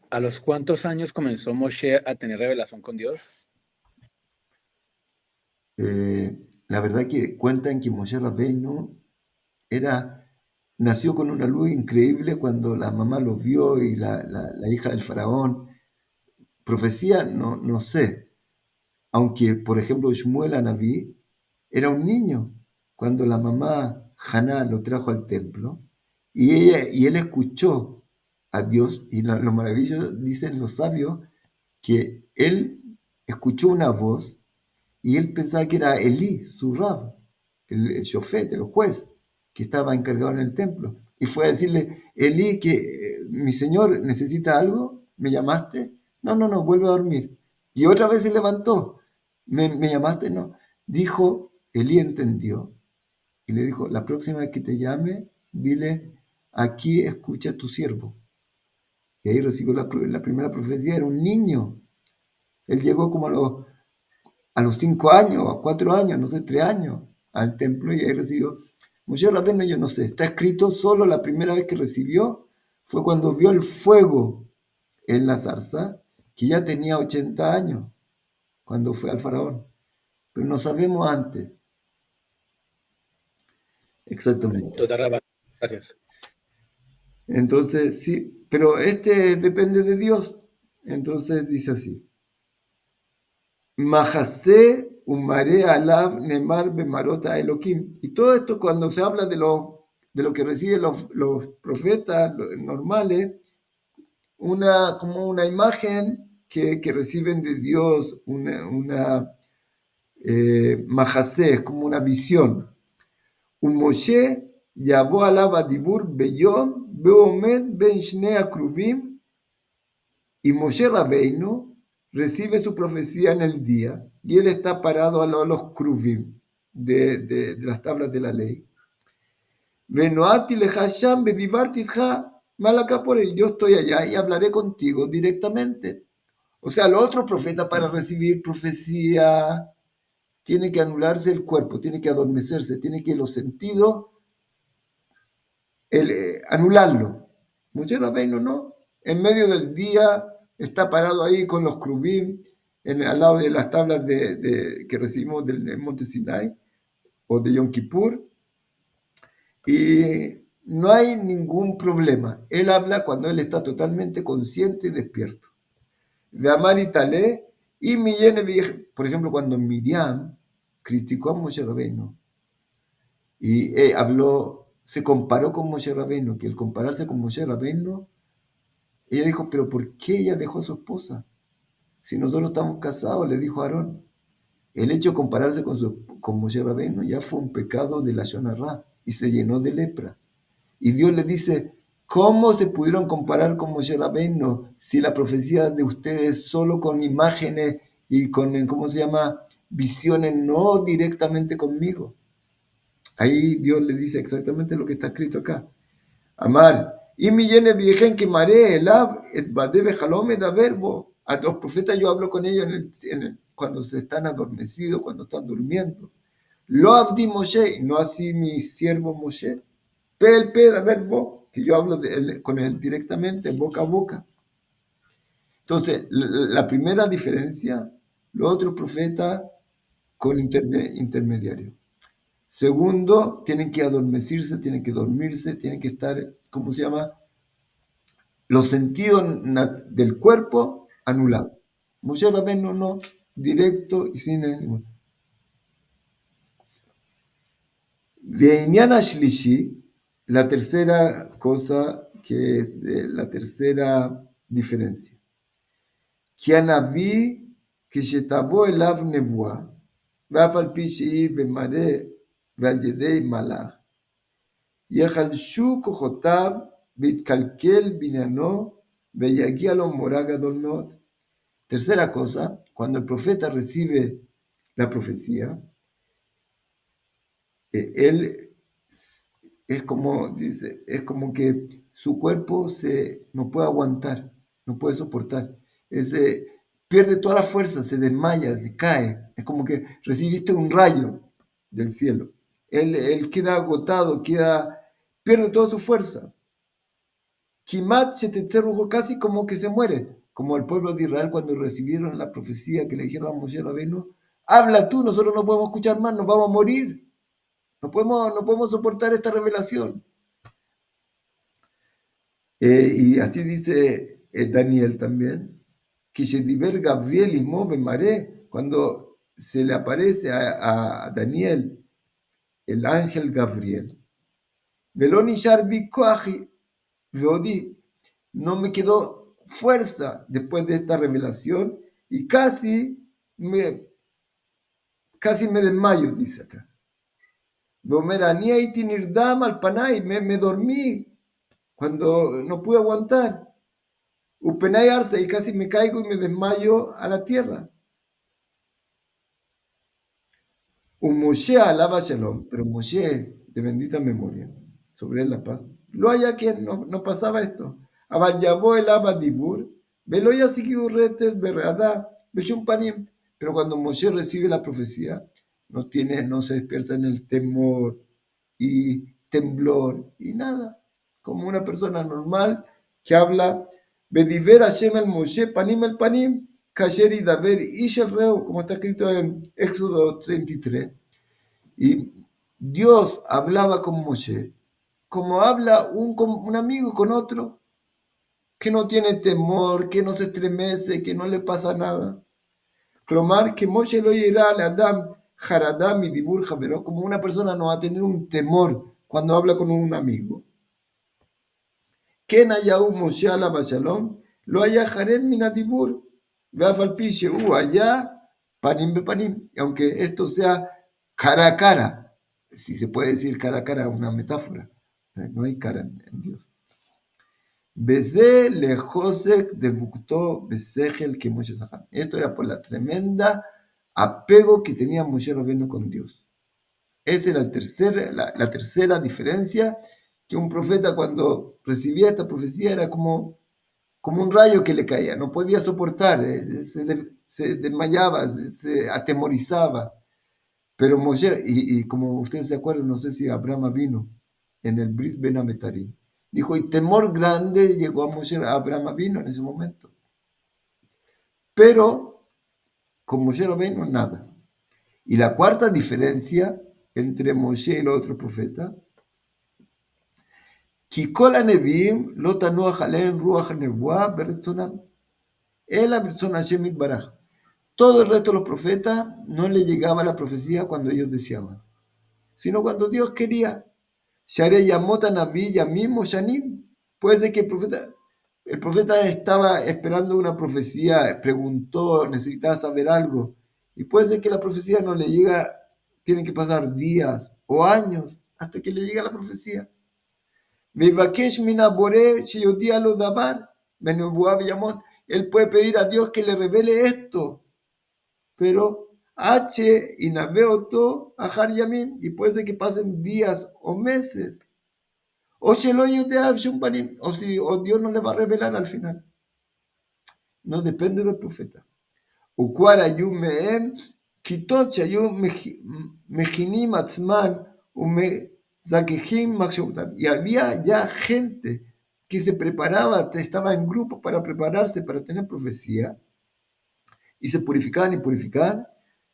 ¿A los cuántos años comenzó Moshe a tener revelación con Dios? La verdad que cuentan que Moshe Rabbeinu nació con una luz increíble cuando la mamá lo vio y la hija del faraón. Profecía, no sé. Aunque, por ejemplo, Shmuel Anabí era un niño cuando la mamá Haná lo trajo al templo y él escuchó a Dios y lo maravilloso, dicen los sabios, que él escuchó una voz y él pensaba que era Elí, su rab, el shofet, el juez, que estaba encargado en el templo. Y fue a decirle, Elí, que mi señor necesita algo, ¿me llamaste? No, vuelve a dormir. Y otra vez se levantó, ¿me llamaste? No. Dijo, Elí entendió y le dijo, la próxima vez que te llame, dile, aquí escucha a tu siervo. Y ahí recibió la primera profecía, era un niño. Él llegó como a los 5 años, a 4 años, no sé, 3 años, al templo y ahí recibió. Moshe Rabbeinu, yo no sé, está escrito solo la primera vez que recibió fue cuando vio el fuego en la zarza, que ya tenía 80 años, cuando fue al faraón. Pero no sabemos antes. Exactamente. Toda Rabá. Gracias. Entonces, sí, pero depende de Dios. Entonces dice así. Mahasé umare alav nemar bemarota elokim. Y todo esto cuando se habla de lo que reciben los profetas normales, como una imagen que reciben de Dios, una mahasé, es como una visión. Un Moshe yavó alav adibur beyom beomed ben shnei akruvim. Y Moshe Rabbeinu recibe su profecía en el día y él está parado a los kruvim de las tablas de la ley. Venoati lejasham bedivartitja malaka por él. Yo estoy allá y hablaré contigo directamente. O sea, los otros profetas para recibir profecía tiene que anularse el cuerpo, tiene que adormecerse, tiene que los sentidos anularlo. Moshe Rabbeinu no. En medio del día está parado ahí con los krubim al lado de las tablas que recibimos del monte Sinai o de Yom Kippur y no hay ningún problema. Él habla cuando él está totalmente consciente y despierto. De Amar y Talé y Millene, por ejemplo, cuando Miriam criticó a Moshe Rabbeinu y habló, se comparó con Moshe Rabbeinu, que al compararse con Moshe Rabbeinu, ella dijo, pero ¿por qué ella dejó a su esposa? Si nosotros estamos casados, le dijo Aarón. El hecho de compararse con Moshe Rabbeinu ya fue un pecado de la Lashon Hara y se llenó de lepra. Y Dios le dice, ¿cómo se pudieron comparar con Moshe Rabbeinu si la profecía de ustedes solo con imágenes y con, ¿cómo se llama?, visiones, no directamente conmigo? Ahí Dios le dice exactamente lo que está escrito acá. Amar, y millones viejen que maré el ab, et badebe jalome da verbo. A los profetas yo hablo con ellos cuando se están adormecidos, cuando están durmiendo. Lo abdi Moshe, no así mi siervo Moshe. Pel da verbo, que yo hablo con él directamente, boca a boca. Entonces, la primera diferencia, los otros profetas con intermediario. Segundo, tienen que adormecerse, tienen que dormirse, tienen que estar, ¿cómo se llama?, los sentidos del cuerpo anulados. Moshe Rabbeinu no, directo y sin ningún. Veiniana Shlishi, la tercera cosa que es la tercera diferencia. Kianavi kishetabo elav nevua, ואף על פי שהיא במראה ועל ידי מלאך, יחלשו כוחותיו ויתקלקל בניינו ויגיע לו מורא גדול מאוד. Tercera cosa, cuando el profeta recibe la profecía, él es como, dice, es como que su cuerpo no puede aguantar, no puede soportar. Pierde toda la fuerza, se desmaya, se cae. Es como que recibiste un rayo del cielo. Él queda agotado, pierde toda su fuerza. Kimat Shetetzerujo, casi como que se muere. Como el pueblo de Israel cuando recibieron la profecía que le dijeron a Moshe Rabbeinu, habla tú, nosotros no podemos escuchar más, nos vamos a morir. No podemos soportar esta revelación. Y así dice Daniel también, que Shediver Gabriel y Move Maré, cuando se le aparece a Daniel el ángel Gabriel, Veloni Sharbi Koaji, Veodi, no me quedó fuerza después de esta revelación y casi me desmayo, dice acá. Me dormí cuando no pude aguantar. Upenay arce y casi me caigo y me desmayo a la tierra. Un Moshe alaba Shalom, pero Moshe de bendita memoria, sobre él la paz. Lo haya quien no pasaba esto. Abayabó el abadibur, veloya siguió retes, berrada, panim. Pero cuando Moshe recibe la profecía, no se despierta en el temor y temblor y nada. Como una persona normal que habla, Bediver Hashem el Moshe, panim el panim, kasher y daver ish el reo, como está escrito en Éxodo 33. Y Dios hablaba con Moshe, como habla un amigo con otro, que no tiene temor, que no se estremece, que no le pasa nada. Clomar, que Moshe lo irá al Adam, Haradam y Dibur Javeró, como una persona no va a tener un temor cuando habla con un amigo. Ken ayahu Moshe ala Bashalom, lo haya Jared minadibur, veafalpiche allá, panim be panim, y aunque esto sea cara a cara, si se puede decir cara a cara, una metáfora, no hay cara en Dios. Besé le Josek de Buktó Besegel que Moshe Zahar. Esto era por la tremenda apego que tenía Moshe Rabbeinu con Dios. Esa era la tercera diferencia, que un profeta cuando recibía esta profecía era como un rayo que le caía, no podía soportar, se desmayaba, se atemorizaba. Pero Moshe, y como ustedes se acuerdan, no sé si Abraham vino en el Brit Ben Ametarim, dijo, y temor grande llegó a Moshe, Abraham vino en ese momento. Pero con Moshe Rabbeinu nada. Y la cuarta diferencia entre Moshe y los otros profetas כי כל הנביאים לא תנוח עליהם רוח הנבואה ברצונם, אלא ברצון השם יתברך. Todo el resto de los profetas no le llegaba la profecía cuando ellos deseaban, sino cuando Dios quería. Share Yamota Nabi Yamim o Shanim. Puede ser que el profeta estaba esperando una profecía, preguntó, necesitaba saber algo, y puede ser que la profecía no le llega, tienen que pasar días o años hasta que le llega la profecía. Vivakesh mina bore shiyodia lo dabar, benevuah yamot. Él puede pedir a Dios que le revele esto, pero H y Nabeoto Ajar Yamim, y puede ser que pasen días o meses. O si Dios no le va a revelar al final. No depende del profeta. O cuara yu meem, kitocha yu mejinim atzman, zakejim makshautam. Y había ya gente que se preparaba, estaba en grupo para prepararse para tener profecía, y se purificaban y purificaban,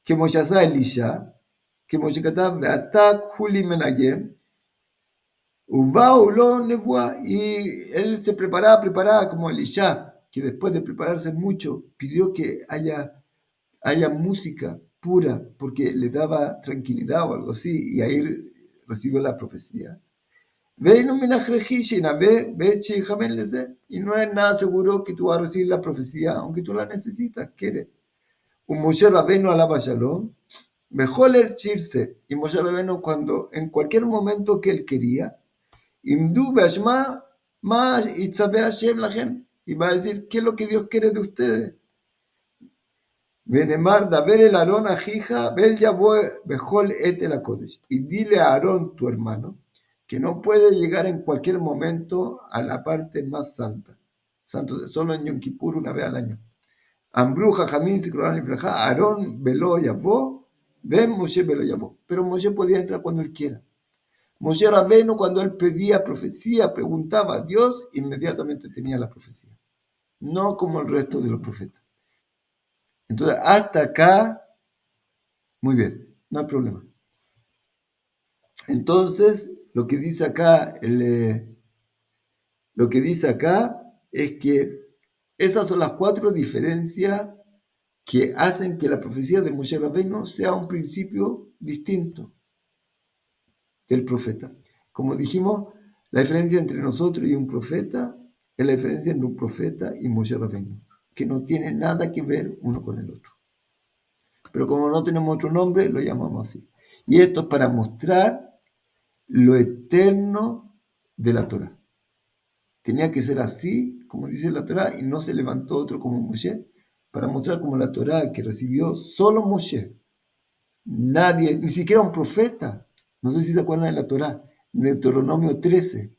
que Moshazá Elisha, que Moshekatab Beatak Juli Menayem, y él se preparaba como Elisha, que después de prepararse mucho, pidió que haya música pura, porque le daba tranquilidad o algo así, y ahí recibió la profecía. Y no es nada seguro que tú vas a recibir la profecía, aunque tú la necesitas, quieres. Un Moshe Rabbeinu alaba Shalom, mejor irse, y Moshe Rabbeinu cuando, en cualquier momento que él quería, Imdu ve'ashma ma itzabe Hashem lachem, y va a decir qué es lo que Dios quiere de ustedes. Venemar daber el Aarón ajija bel yabo bechol et el kodesh, y dile a Aarón tu hermano que no puede llegar en cualquier momento a la parte más santa, solo en Yom Kippur una vez al año. Ambru jajamim sikronan libraja, Aarón velo yabo, ven Moshe velo yabo, pero Moshe podía entrar cuando él quiera. Moshe Rabbeinu, cuando él pedía profecía, preguntaba a Dios, inmediatamente tenía la profecía. No como el resto de los profetas. Entonces, hasta acá, muy bien, no hay problema. Entonces, lo que dice acá es que esas son las 4 diferencias que hacen que la profecía de Moshe Rabbeinu sea un principio distinto del profeta. Como dijimos, la diferencia entre nosotros y un profeta es la diferencia entre un profeta y Moshe Rabbeinu, que no tiene nada que ver uno con el otro. Pero como no tenemos otro nombre, lo llamamos así. Y esto es para mostrar lo eterno de la Torah. Tenía que ser así, como dice la Torah, y no se levantó otro como Moshe, para mostrar como la Torah que recibió solo Moshe. Nadie, ni siquiera un profeta. No sé si se acuerdan de la Torah, Deuteronomio 13.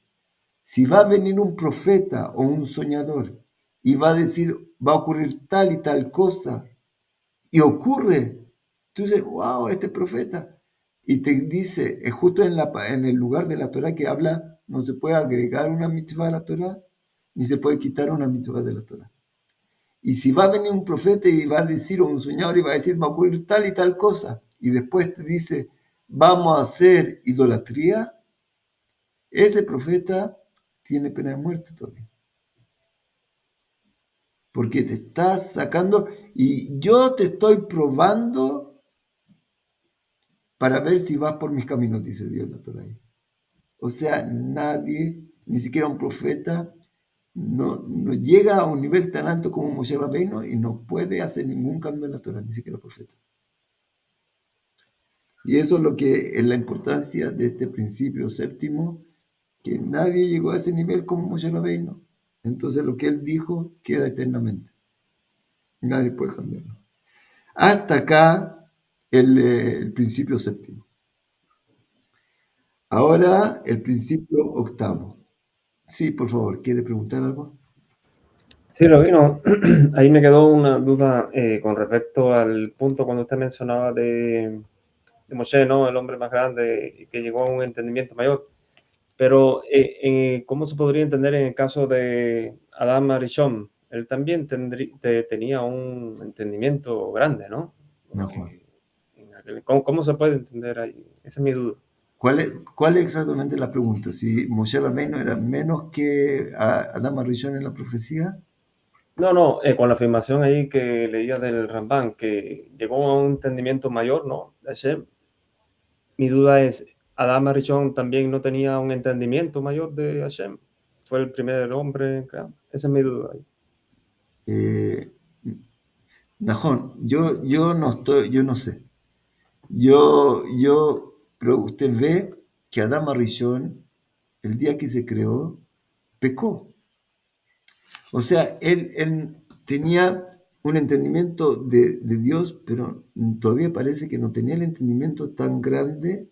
Si va a venir un profeta o un soñador y va a decir, va a ocurrir tal y tal cosa, y ocurre, tú dices, wow, este profeta. Y te dice, es justo en el lugar de la Torah que habla, no se puede agregar una mitzvah a la Torah, ni se puede quitar una mitzvah de la Torah. Y si va a venir un profeta y va a decir, o un soñador y va a decir, va a ocurrir tal y tal cosa, y después te dice, vamos a hacer idolatría, ese profeta tiene pena de muerte todavía. Porque te estás sacando, y yo te estoy probando para ver si vas por mis caminos, dice Dios en la Torah. O sea, nadie, ni siquiera un profeta, no llega a un nivel tan alto como Moshe Rabbeinu y no puede hacer ningún cambio en la Torah, ni siquiera profeta. Y eso es lo que es la importancia de este principio séptimo, que nadie llegó a ese nivel como Moshe Rabbeinu. Entonces lo que él dijo queda eternamente. Nadie puede cambiarlo. Hasta acá el principio séptimo. Ahora el principio octavo. Sí, por favor, ¿quiere preguntar algo? Sí, Rabino, ahí me quedó una duda con respecto al punto cuando usted mencionaba de Moshe, ¿no? El hombre más grande que llegó a un entendimiento mayor. Pero, ¿cómo se podría entender en el caso de Adam Arishon? Él también tenía un entendimiento grande, ¿no? No, Juan. ¿Cómo se puede entender ahí? Esa es mi duda. ¿Cuál es exactamente la pregunta? ¿Si Moshe Rabbeinu era menos que Adán Arishon en la profecía? No, con la afirmación ahí que leía del Ramban, que llegó a un entendimiento mayor, ¿no? De Hashem. Mi duda es, ¿Adán Arishon también no tenía un entendimiento mayor de Hashem? Fue el primer hombre, claro. Esa es mi duda ahí. Najón, yo no sé. Pero usted ve que Adán Arishon, el día que se creó, pecó. O sea, él tenía un entendimiento de Dios, pero todavía parece que no tenía el entendimiento tan grande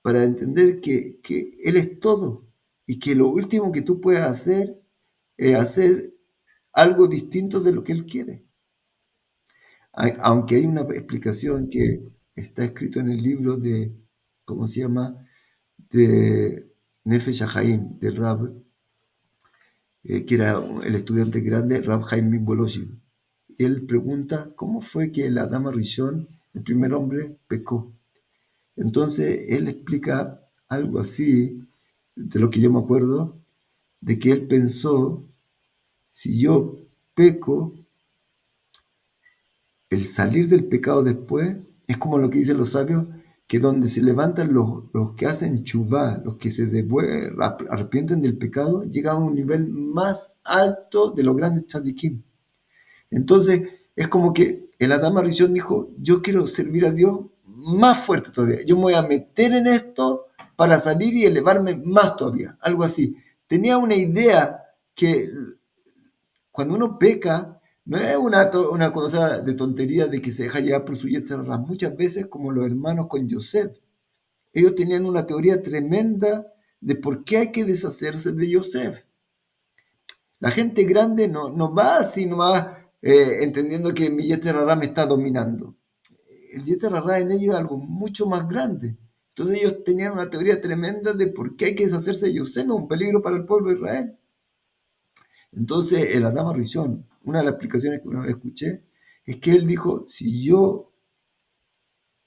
para entender que Él es todo y que lo último que tú puedes hacer es hacer algo distinto de lo que Él quiere. Aunque hay una explicación que está escrito en el libro de, ¿cómo se llama? De Nefesh HaHaim, de Rab, que era el estudiante grande, Rab Chaim Boloshin. Y él pregunta, ¿cómo fue que el Adán Rishon, el primer hombre, pecó? Entonces él explica algo así, de lo que yo me acuerdo, de que él pensó, si yo peco, el salir del pecado después es como lo que dicen los sabios, que donde se levantan los que hacen chuvá, los que se arrepienten del pecado, llegan a un nivel más alto de los grandes tzadikim. Entonces, es como que el Adán Arishon dijo, yo quiero servir a Dios más fuerte todavía. Yo me voy a meter en esto para salir y elevarme más todavía. Algo así. Tenía una idea que cuando uno peca, no es una cosa de tontería de que se deja llevar por su yetzer hara. Muchas veces, como los hermanos con Yosef, ellos tenían una teoría tremenda de por qué hay que deshacerse de Yosef. La gente grande no va así nomás entendiendo que mi yetzer hara me está dominando. El yetzer hara en ellos es algo mucho más grande. Entonces ellos tenían una teoría tremenda de por qué hay que deshacerse de Yosef, es un peligro para el pueblo de Israel. Entonces el Adán Rishon, una de las explicaciones que una vez escuché, es que él dijo, si yo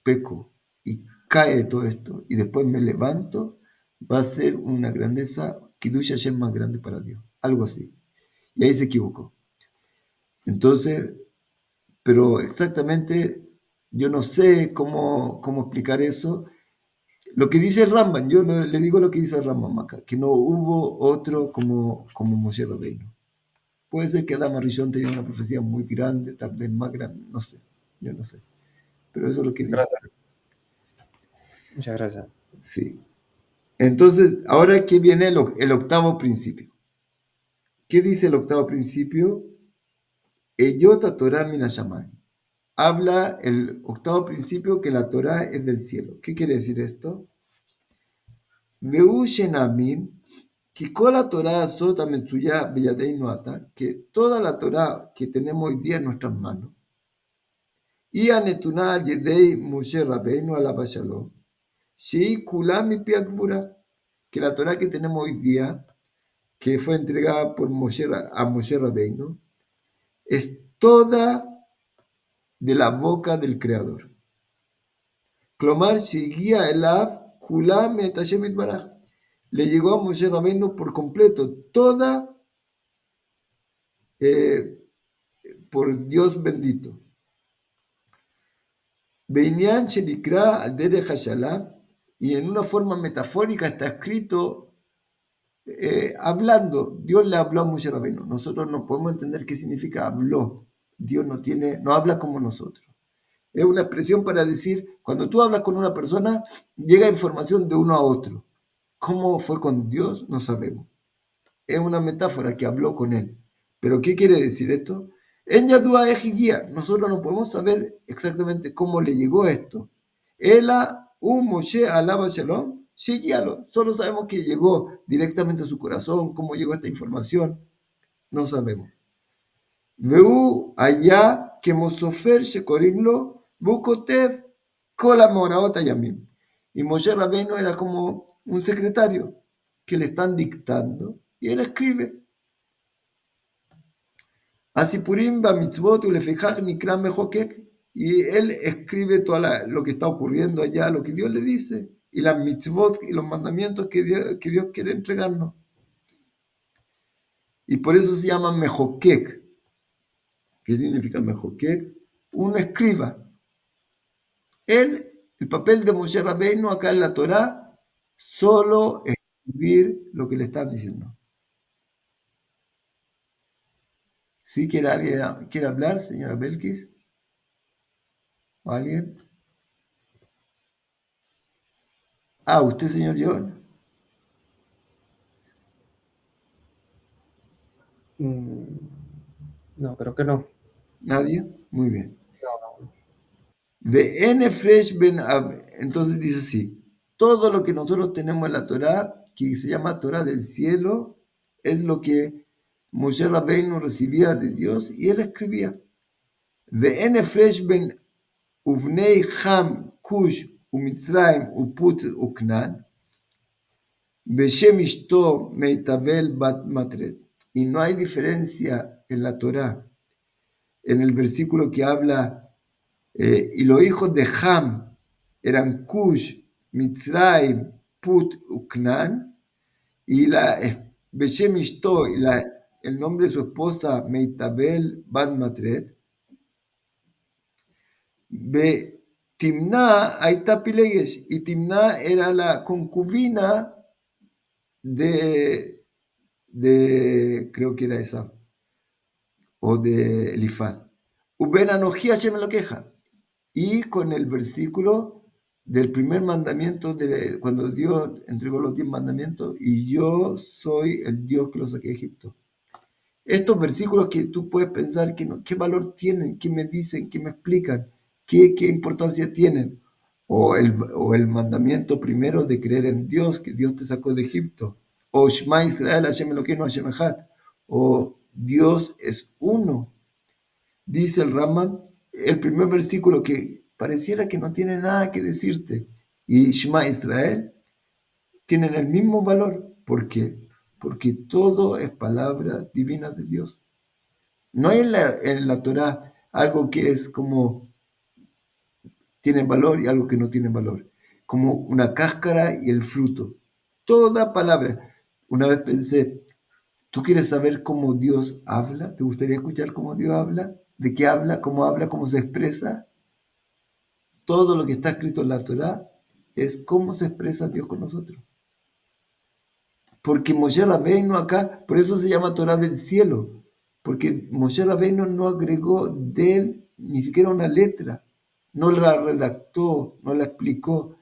peco y cae todo esto y después me levanto, va a ser una grandeza, Kiddush Hashem más grande para Dios. Algo así. Y ahí se equivocó. Entonces, pero exactamente, yo no sé cómo explicar eso. Lo que dice Rambam, yo le digo lo que dice Rambam acá, que no hubo otro como Moshe Rabbeinu. Puede ser que Adán Rishon tenía una profecía muy grande, tal vez más grande, no sé, yo no sé. Pero eso es lo que dice. Gracias. Muchas gracias. Sí. Entonces, ahora que viene el octavo principio. ¿Qué dice el octavo principio? Eyota Torah minashamayim. Habla el octavo principio que la Torah es del cielo. ¿Qué quiere decir esto? Veu shenamin, que con la Torah sota metsuya beyadeinu ata, que toda la Torah que tenemos hoy día en nuestras manos, y anetuná al yedei Moshe Rabbeinu alaba shalom, shei kulam mi piakvura, que la Torah que tenemos hoy día, que fue entregada por a Moshe Rabbeinu, es toda de la boca del Creador. Clomar Shiguía Elav Kulam et Hashem Itbaraj. Le llegó a Moshe Rabbeinu por completo, toda por Dios bendito. Beinyan Shelikra al Dere Hashalá, y en una forma metafórica está escrito hablando. Dios le habló a Moshe Rabbeinu. Nosotros no podemos entender qué significa habló. Dios no habla como nosotros. Es una expresión para decir, cuando tú hablas con una persona, llega información de uno a otro. ¿Cómo fue con Dios? No sabemos. Es una metáfora que habló con él. ¿Pero qué quiere decir esto? En Yadua Ejiguía, nosotros no podemos saber exactamente cómo le llegó esto. Ela un Moshe alaba Shalom, seguíalo. Solo sabemos que llegó directamente a su corazón, cómo llegó esta información. No sabemos. Veu allá que Mosofer Shekorimlo, Bukotev, Kola Moraota Yamim. Y Moshe Rabbeinu era como un secretario que le están dictando y él escribe. Asipurim ba mitzvot ulefejaj nikram mejokek. Y él escribe todo lo que está ocurriendo allá, lo que Dios le dice, y las mitzvot y los mandamientos que Dios quiere entregarnos. Y por eso se llama Mejokek. ¿Qué significa Mejokek? Un escriba. El papel de Moshe Rabbeinu acá en la Torá, solo escribir lo que le están diciendo. ¿Sí quiere alguien quiere hablar, señora Belkis? ¿O alguien? Ah, usted, señor John. No, creo que no. ¿Nadie? Muy bien. No. Entonces dice así, todo lo que nosotros tenemos en la Torá, que se llama Torá del cielo, es lo que Moshe Rabbeinu recibía de Dios y él escribía. Ve'en fresh ben uvnei ham kush umitzrayim uput uknan beshem ishto meitavel bat matret. Y no hay diferencia en la Torá, en el versículo que habla y los hijos de Ham eran Cush, Mitzrayim, Put, Uknan, y Beshem Ishto, y el nombre de su esposa, Meitabel Bat Matret. Timná, ahí está Pilegesh, y Timná era la concubina de creo que era esa, o de Elifaz. Uben Anoji Hashem lo queja. Y con el versículo del primer mandamiento, cuando Dios entregó los 10 mandamientos, y yo soy el Dios que los saqué de Egipto. Estos versículos que tú puedes pensar qué valor tienen, qué me dicen, qué me explican, qué importancia tienen. O el mandamiento primero de creer en Dios, que Dios te sacó de Egipto. O Shema Israel, Hashem Elokeinu, Hashem Echad. O Dios es uno. Dice el Rambam, el primer versículo que pareciera que no tiene nada que decirte, y Shema Israel, tienen el mismo valor. ¿Por qué? Porque todo es palabra divina de Dios. No hay en la Torá algo que es como tiene valor y algo que no tiene valor, como una cáscara y el fruto. Toda palabra. Una vez pensé, ¿tú quieres saber cómo Dios habla? ¿Te gustaría escuchar cómo Dios habla? ¿De qué habla? ¿Cómo se expresa? Todo lo que está escrito en la Torá es cómo se expresa Dios con nosotros. Porque Moshe Rabbeinu acá, por eso se llama Torá del cielo, porque Moshe Rabbeinu no agregó de él ni siquiera una letra, no la redactó, no la explicó.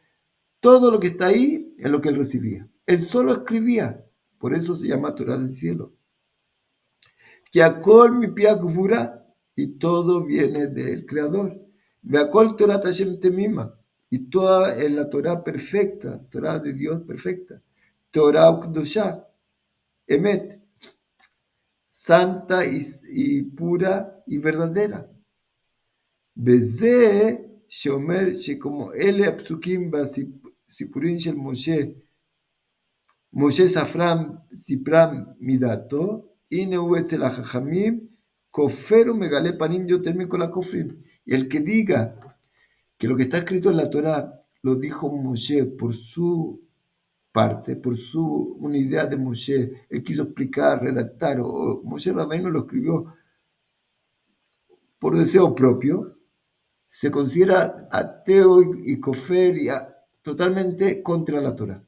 Todo lo que está ahí es lo que él recibía. Él solo escribía, por eso se llama Torá del cielo. Yakol mi pia gvura, y todo viene del Creador. Veakol Torah Hashem temima, y toda es la Torah perfecta, Torah de Dios perfecta. Torah ukdosha, emet, santa y pura y verdadera. Beze sheomer como ele apsukim basipurin shel Moshe Safram Sipram Midato, Ineu Etzel Hajamim, Koferu Megale Panim Yotermi Kola Kofrim. Y el que diga que lo que está escrito en la Torah lo dijo Moshe por su parte, por una idea de Moshe, él quiso explicar, redactar, o Moshe Rabbeinu lo escribió por deseo propio, se considera ateo y kofer y totalmente contra la Torah.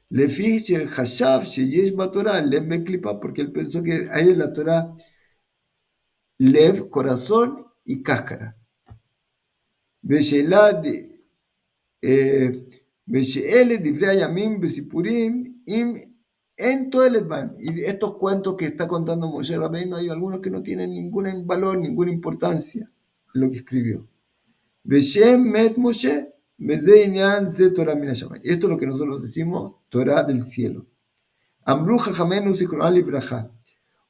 Le fiche Hashav Sheyesh Torah Lev Beklipa, porque él pensó que hay en la Torah Lev, corazón y cáscara. Beshelad Besheele Divrei Yamim Besipurim Im En Toelet Baim. Y estos cuentos que está contando Moshe Rabbeinu, hay algunos que no tienen ningún valor, ninguna importancia en lo que escribió. Beshem Met Moshe. Esto es lo que nosotros decimos Torah del cielo. Amru Jajamenu Zichronal Livraja.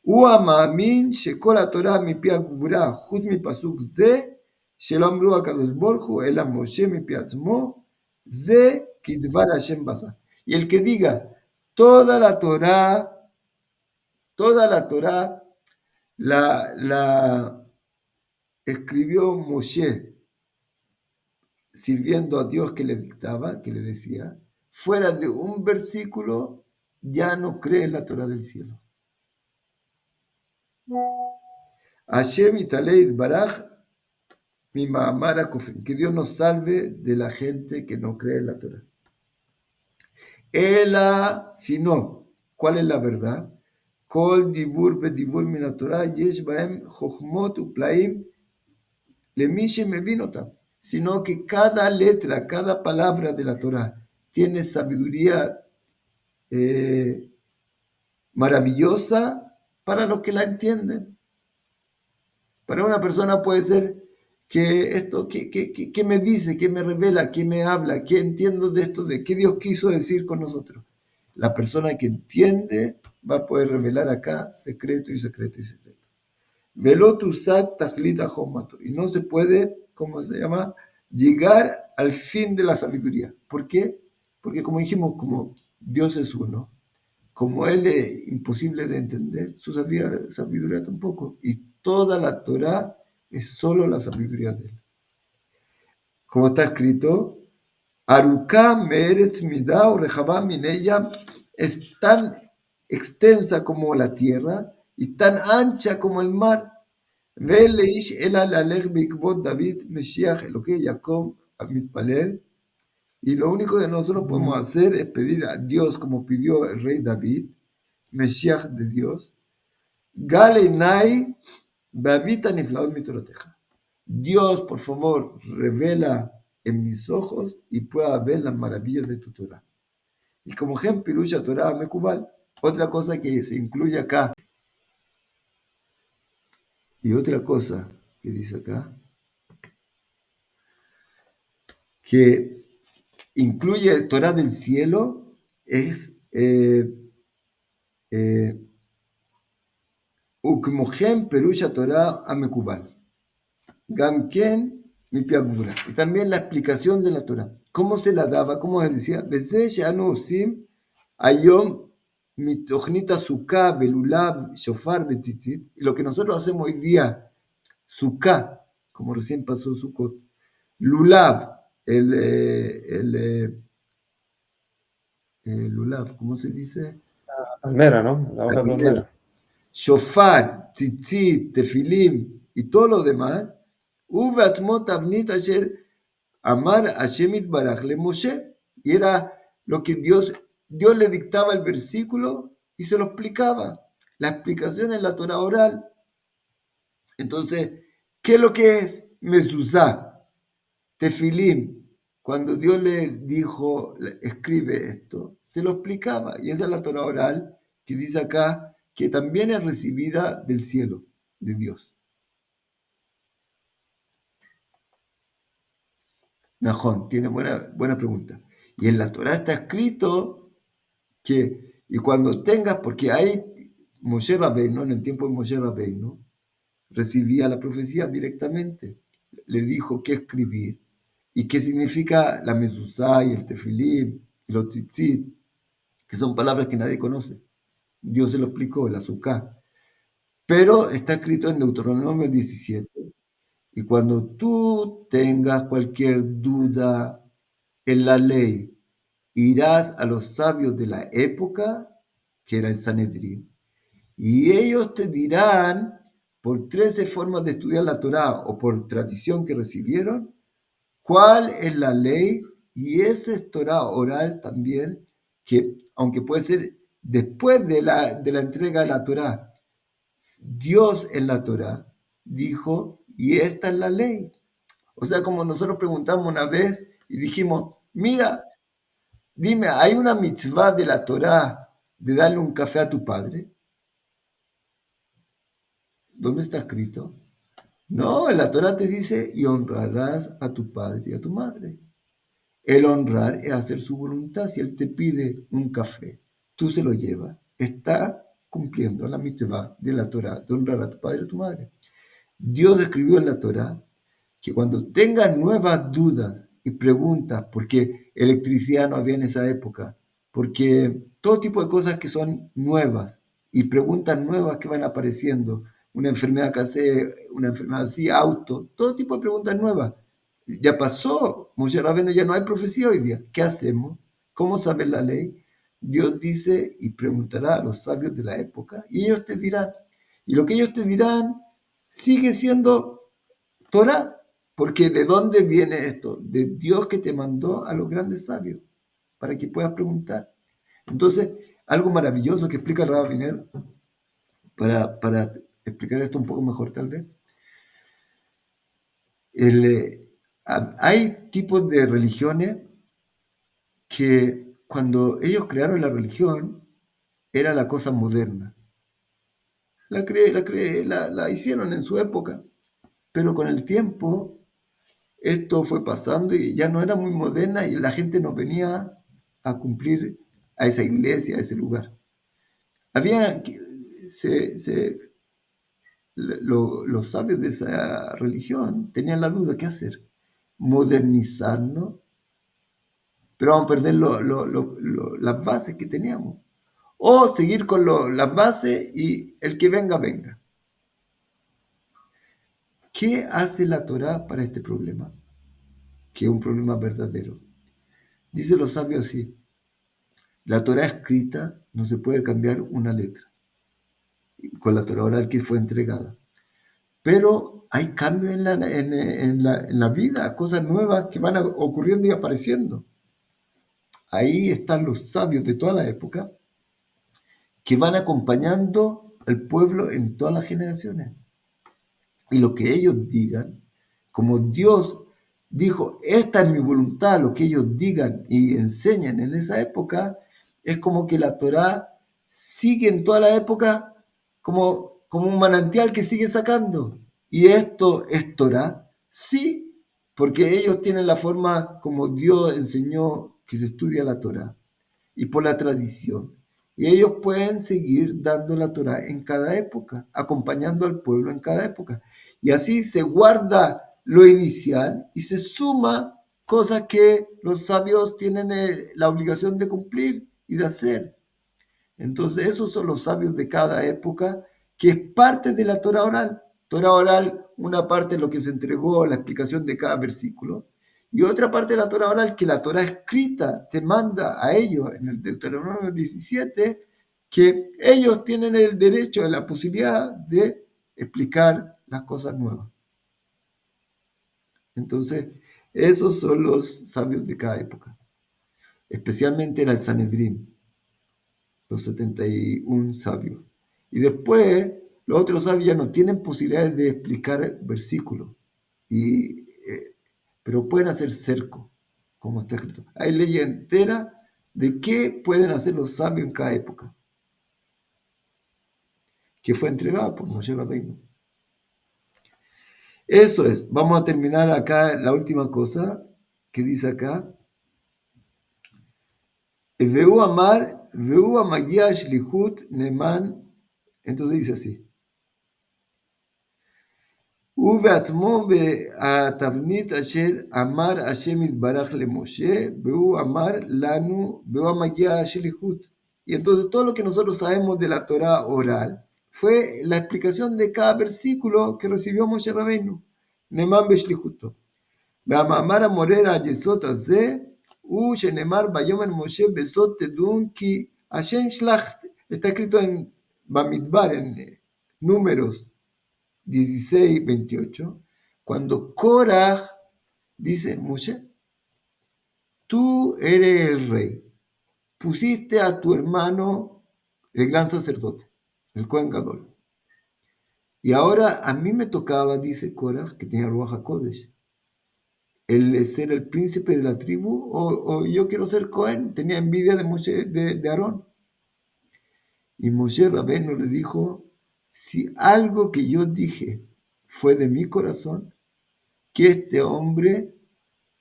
Uamamin Shekol Torah mi pia gvura, Jut mi pasuk ze, Shelo Amru Akadosh Borju, Ela Moshe mi piatzmo, ze Kidvar Hashem Basa. Y el que diga toda la Torah la escribió Moshe sirviendo a Dios que le dictaba, que le decía, fuera de un versículo, ya no cree en la Torah del cielo. Hashem Italeit Baraj mi Mahamara Kufrin, que Dios nos salve de la gente que no cree en la Torah. Ela, si no, ¿cuál es la verdad? Kol divur bedivur min Torah yesh baem chochmot uplaim lemí shemevin otam. Sino que cada letra, cada palabra de la Torah tiene sabiduría maravillosa para los que la entienden. Para una persona puede ser que esto, ¿qué me dice? ¿Qué me revela? ¿Qué me habla? ¿Qué entiendo de esto? ¿De qué Dios quiso decir con nosotros? La persona que entiende va a poder revelar acá secreto y secreto y secreto. Velotusat tajlita homato. Y no se puede, ¿cómo se llama? Llegar al fin de la sabiduría. ¿Por qué? Porque como dijimos, como Dios es uno, como Él es imposible de entender, su sabiduría tampoco. Y toda la Torah es solo la sabiduría de Él. Como está escrito, Aruká meretz midá o rejabá min ella, es tan extensa como la tierra y tan ancha como el mar. Veleish ela lalech bikvot David Meshiach Elokei Jacob mitpalel. Y lo único que nosotros podemos hacer es pedir a Dios, como pidió el rey David, Mesías de Dios, Galeinai Babita Niflaot Mitoroteja. Dios, por favor, revela en mis ojos y pueda ver las maravillas de tu Torah. Y como ejemplo, Pirusha Torah Mekubal, otra cosa que se incluye acá. Y otra cosa que dice acá, que incluye Torah del cielo, es Ukmohem Perusha Torah Amekubal. Gamken mi piagura. Y también la explicación de la Torah. ¿Cómo se la daba? ¿Cómo se decía? Beze she'anu osim ayom mitochnita sukkah belulav shofar betzitzit. Y lo que nosotros hacemos hoy día, sukkah, como recién pasó Sukkot, lulav, lulav, ¿cómo se dice? Palmera, ¿no? La hoja de palmera. Shofar, tzitzit, tefilim y todo lo demás, uveatmot avnit asher amar Hashem itbaraj le Moshe. Y era lo que Dios le dictaba el versículo y se lo explicaba. La explicación en la Torah oral. Entonces, ¿qué es lo que es? Mezuzá, tefilim. Cuando Dios le dijo, escribe esto, se lo explicaba. Y esa es la Torah oral que dice acá, que también es recibida del cielo, de Dios. Najón, tiene buena pregunta. Y en la Torah está escrito que, y cuando tengas, porque hay Moshe Rabbeinu, en el tiempo de Moshe Rabbeinu, recibía la profecía directamente. Le dijo qué escribir y qué significa la mezuzá y el tefilim y los tzitzit, que son palabras que nadie conoce. Dios se lo explicó, el azúcar. Pero está escrito en Deuteronomio 17. Y cuando tú tengas cualquier duda en la ley, irás a los sabios de la época, que era el Sanedrín, y ellos te dirán, por 13 formas de estudiar la Torá o por tradición que recibieron, cuál es la ley, y esa es Torá oral también, que aunque puede ser después de la entrega de la Torá, Dios en la Torá dijo, y esta es la ley. O sea, como nosotros preguntamos una vez y dijimos, mira, dime, ¿hay una mitzvah de la Torá de darle un café a tu padre? ¿Dónde está escrito? No, en la Torá te dice, y honrarás a tu padre y a tu madre. El honrar es hacer su voluntad. Si él te pide un café, tú se lo llevas. Está cumpliendo la mitzvah de la Torá de honrar a tu padre y a tu madre. Dios escribió en la Torá que cuando tengas nuevas dudas y preguntas, porque electricidad no había en esa época, porque todo tipo de cosas que son nuevas y preguntas nuevas que van apareciendo, una enfermedad que hace, una enfermedad así, auto, todo tipo de preguntas nuevas. Ya pasó. Moshe Rabbeinu, ya no hay profecía hoy día. ¿Qué hacemos? ¿Cómo saber la ley? Dios dice y preguntará a los sabios de la época y ellos te dirán. Y lo que ellos te dirán sigue siendo Torah. Porque ¿de dónde viene esto? De Dios que te mandó a los grandes sabios para que puedas preguntar. Entonces, algo maravilloso que explica el Rabbi Viner, para explicar esto un poco mejor tal vez. Hay tipos de religiones que cuando ellos crearon la religión era la cosa moderna. La hicieron en su época, pero con el tiempo esto fue pasando y ya no era muy moderna y la gente no venía a cumplir a esa iglesia, a ese lugar. Los sabios de esa religión tenían la duda, ¿qué hacer? ¿Modernizarnos? Pero vamos a perder las bases que teníamos. O seguir con las bases y el que venga, venga. ¿Qué hace la Torá para este problema? Que es un problema verdadero. Dice los sabios así: la Torá escrita no se puede cambiar una letra con la Torá oral que fue entregada. Pero hay cambios en la vida, cosas nuevas que van ocurriendo y apareciendo. Ahí están los sabios de toda la época que van acompañando al pueblo en todas las generaciones. Y lo que ellos digan, como Dios dijo, esta es mi voluntad, lo que ellos digan y enseñan en esa época, es como que la Torá sigue en toda la época como un manantial que sigue sacando. ¿Y esto es Torá? Sí, porque ellos tienen la forma como Dios enseñó que se estudia la Torá y por la tradición. Y ellos pueden seguir dando la Torá en cada época, acompañando al pueblo en cada época. Y así se guarda lo inicial y se suma cosas que los sabios tienen la obligación de cumplir y de hacer. Entonces esos son los sabios de cada época, que es parte de la Torá oral. Torá oral, una parte es lo que se entregó, la explicación de cada versículo, y otra parte de la Torá oral, que la Torá escrita te manda a ellos en el Deuteronomio 17, que ellos tienen el derecho, la posibilidad de explicar las cosas nuevas. Entonces, esos son los sabios de cada época, especialmente en el Sanedrín, los 71 sabios. Y después, los otros sabios ya no tienen posibilidades de explicar versículos, pero pueden hacer cerco, como está escrito. Hay ley entera de qué pueden hacer los sabios en cada época, que fue entregada por Moshe Rabbeinu. Eso es. Vamos a terminar acá la última cosa que dice acá. Veu amar, veu amagia shlichut neman. Entonces dice así. ובעצמו התבנית אשר אמר השם יתברך למשה, והוא אמר לנו, והוא המגיע השליחות. Y entonces todo lo que nosotros sabemos de la Torah oral fue la explicación de cada versículo que recibió Moshe Rabbeinu. Neman beshlichuto. והמאמר המורה על יסוד הזה, הוא שנאמר ויאמר משה בסוד תדון כי השם שלח, está escrito en Bamidbar, en Números 16, 28, cuando Korah dice, Moshe, tú eres el rey, pusiste a tu hermano, el gran sacerdote, el Kohen Gadol, y ahora a mí me tocaba, dice Korah, que tenía Ruach HaKodesh, el ser el príncipe de la tribu, o yo quiero ser Kohen, tenía envidia de Moshe, de Aarón. Y Moshe Rabbeinu le dijo, si algo que yo dije fue de mi corazón, que este hombre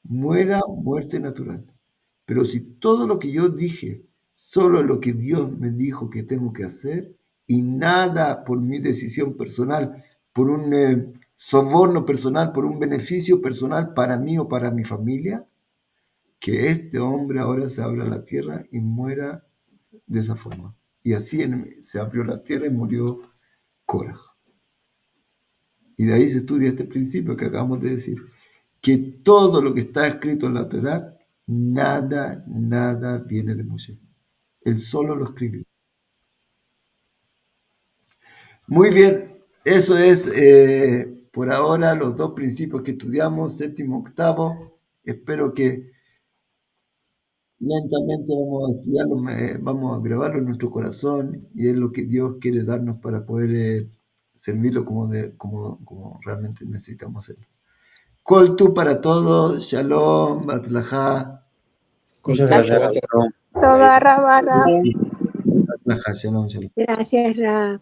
muera muerte natural. Pero si todo lo que yo dije, solo lo que Dios me dijo que tengo que hacer, y nada por mi decisión personal, por un soborno personal, por un beneficio personal para mí o para mi familia, que este hombre ahora se abra la tierra y muera de esa forma. Y así se abrió la tierra y murió Korah. Y de ahí se estudia este principio que acabamos de decir. que todo lo que está escrito en la Torá, nada viene de Moshe. Él solo lo escribió. Muy bien, eso es por ahora los dos principios que estudiamos, séptimo, octavo. Espero que lentamente vamos a estudiarlo, vamos a grabarlo en nuestro corazón y es lo que Dios quiere darnos para poder servirlo como realmente necesitamos hacerlo. Kol tu para todos, shalom, batlajá, Muchas gracias. Shabbat Shalom. Toda Rabara. batlajá, shalom, shalom. Gracias, Rab.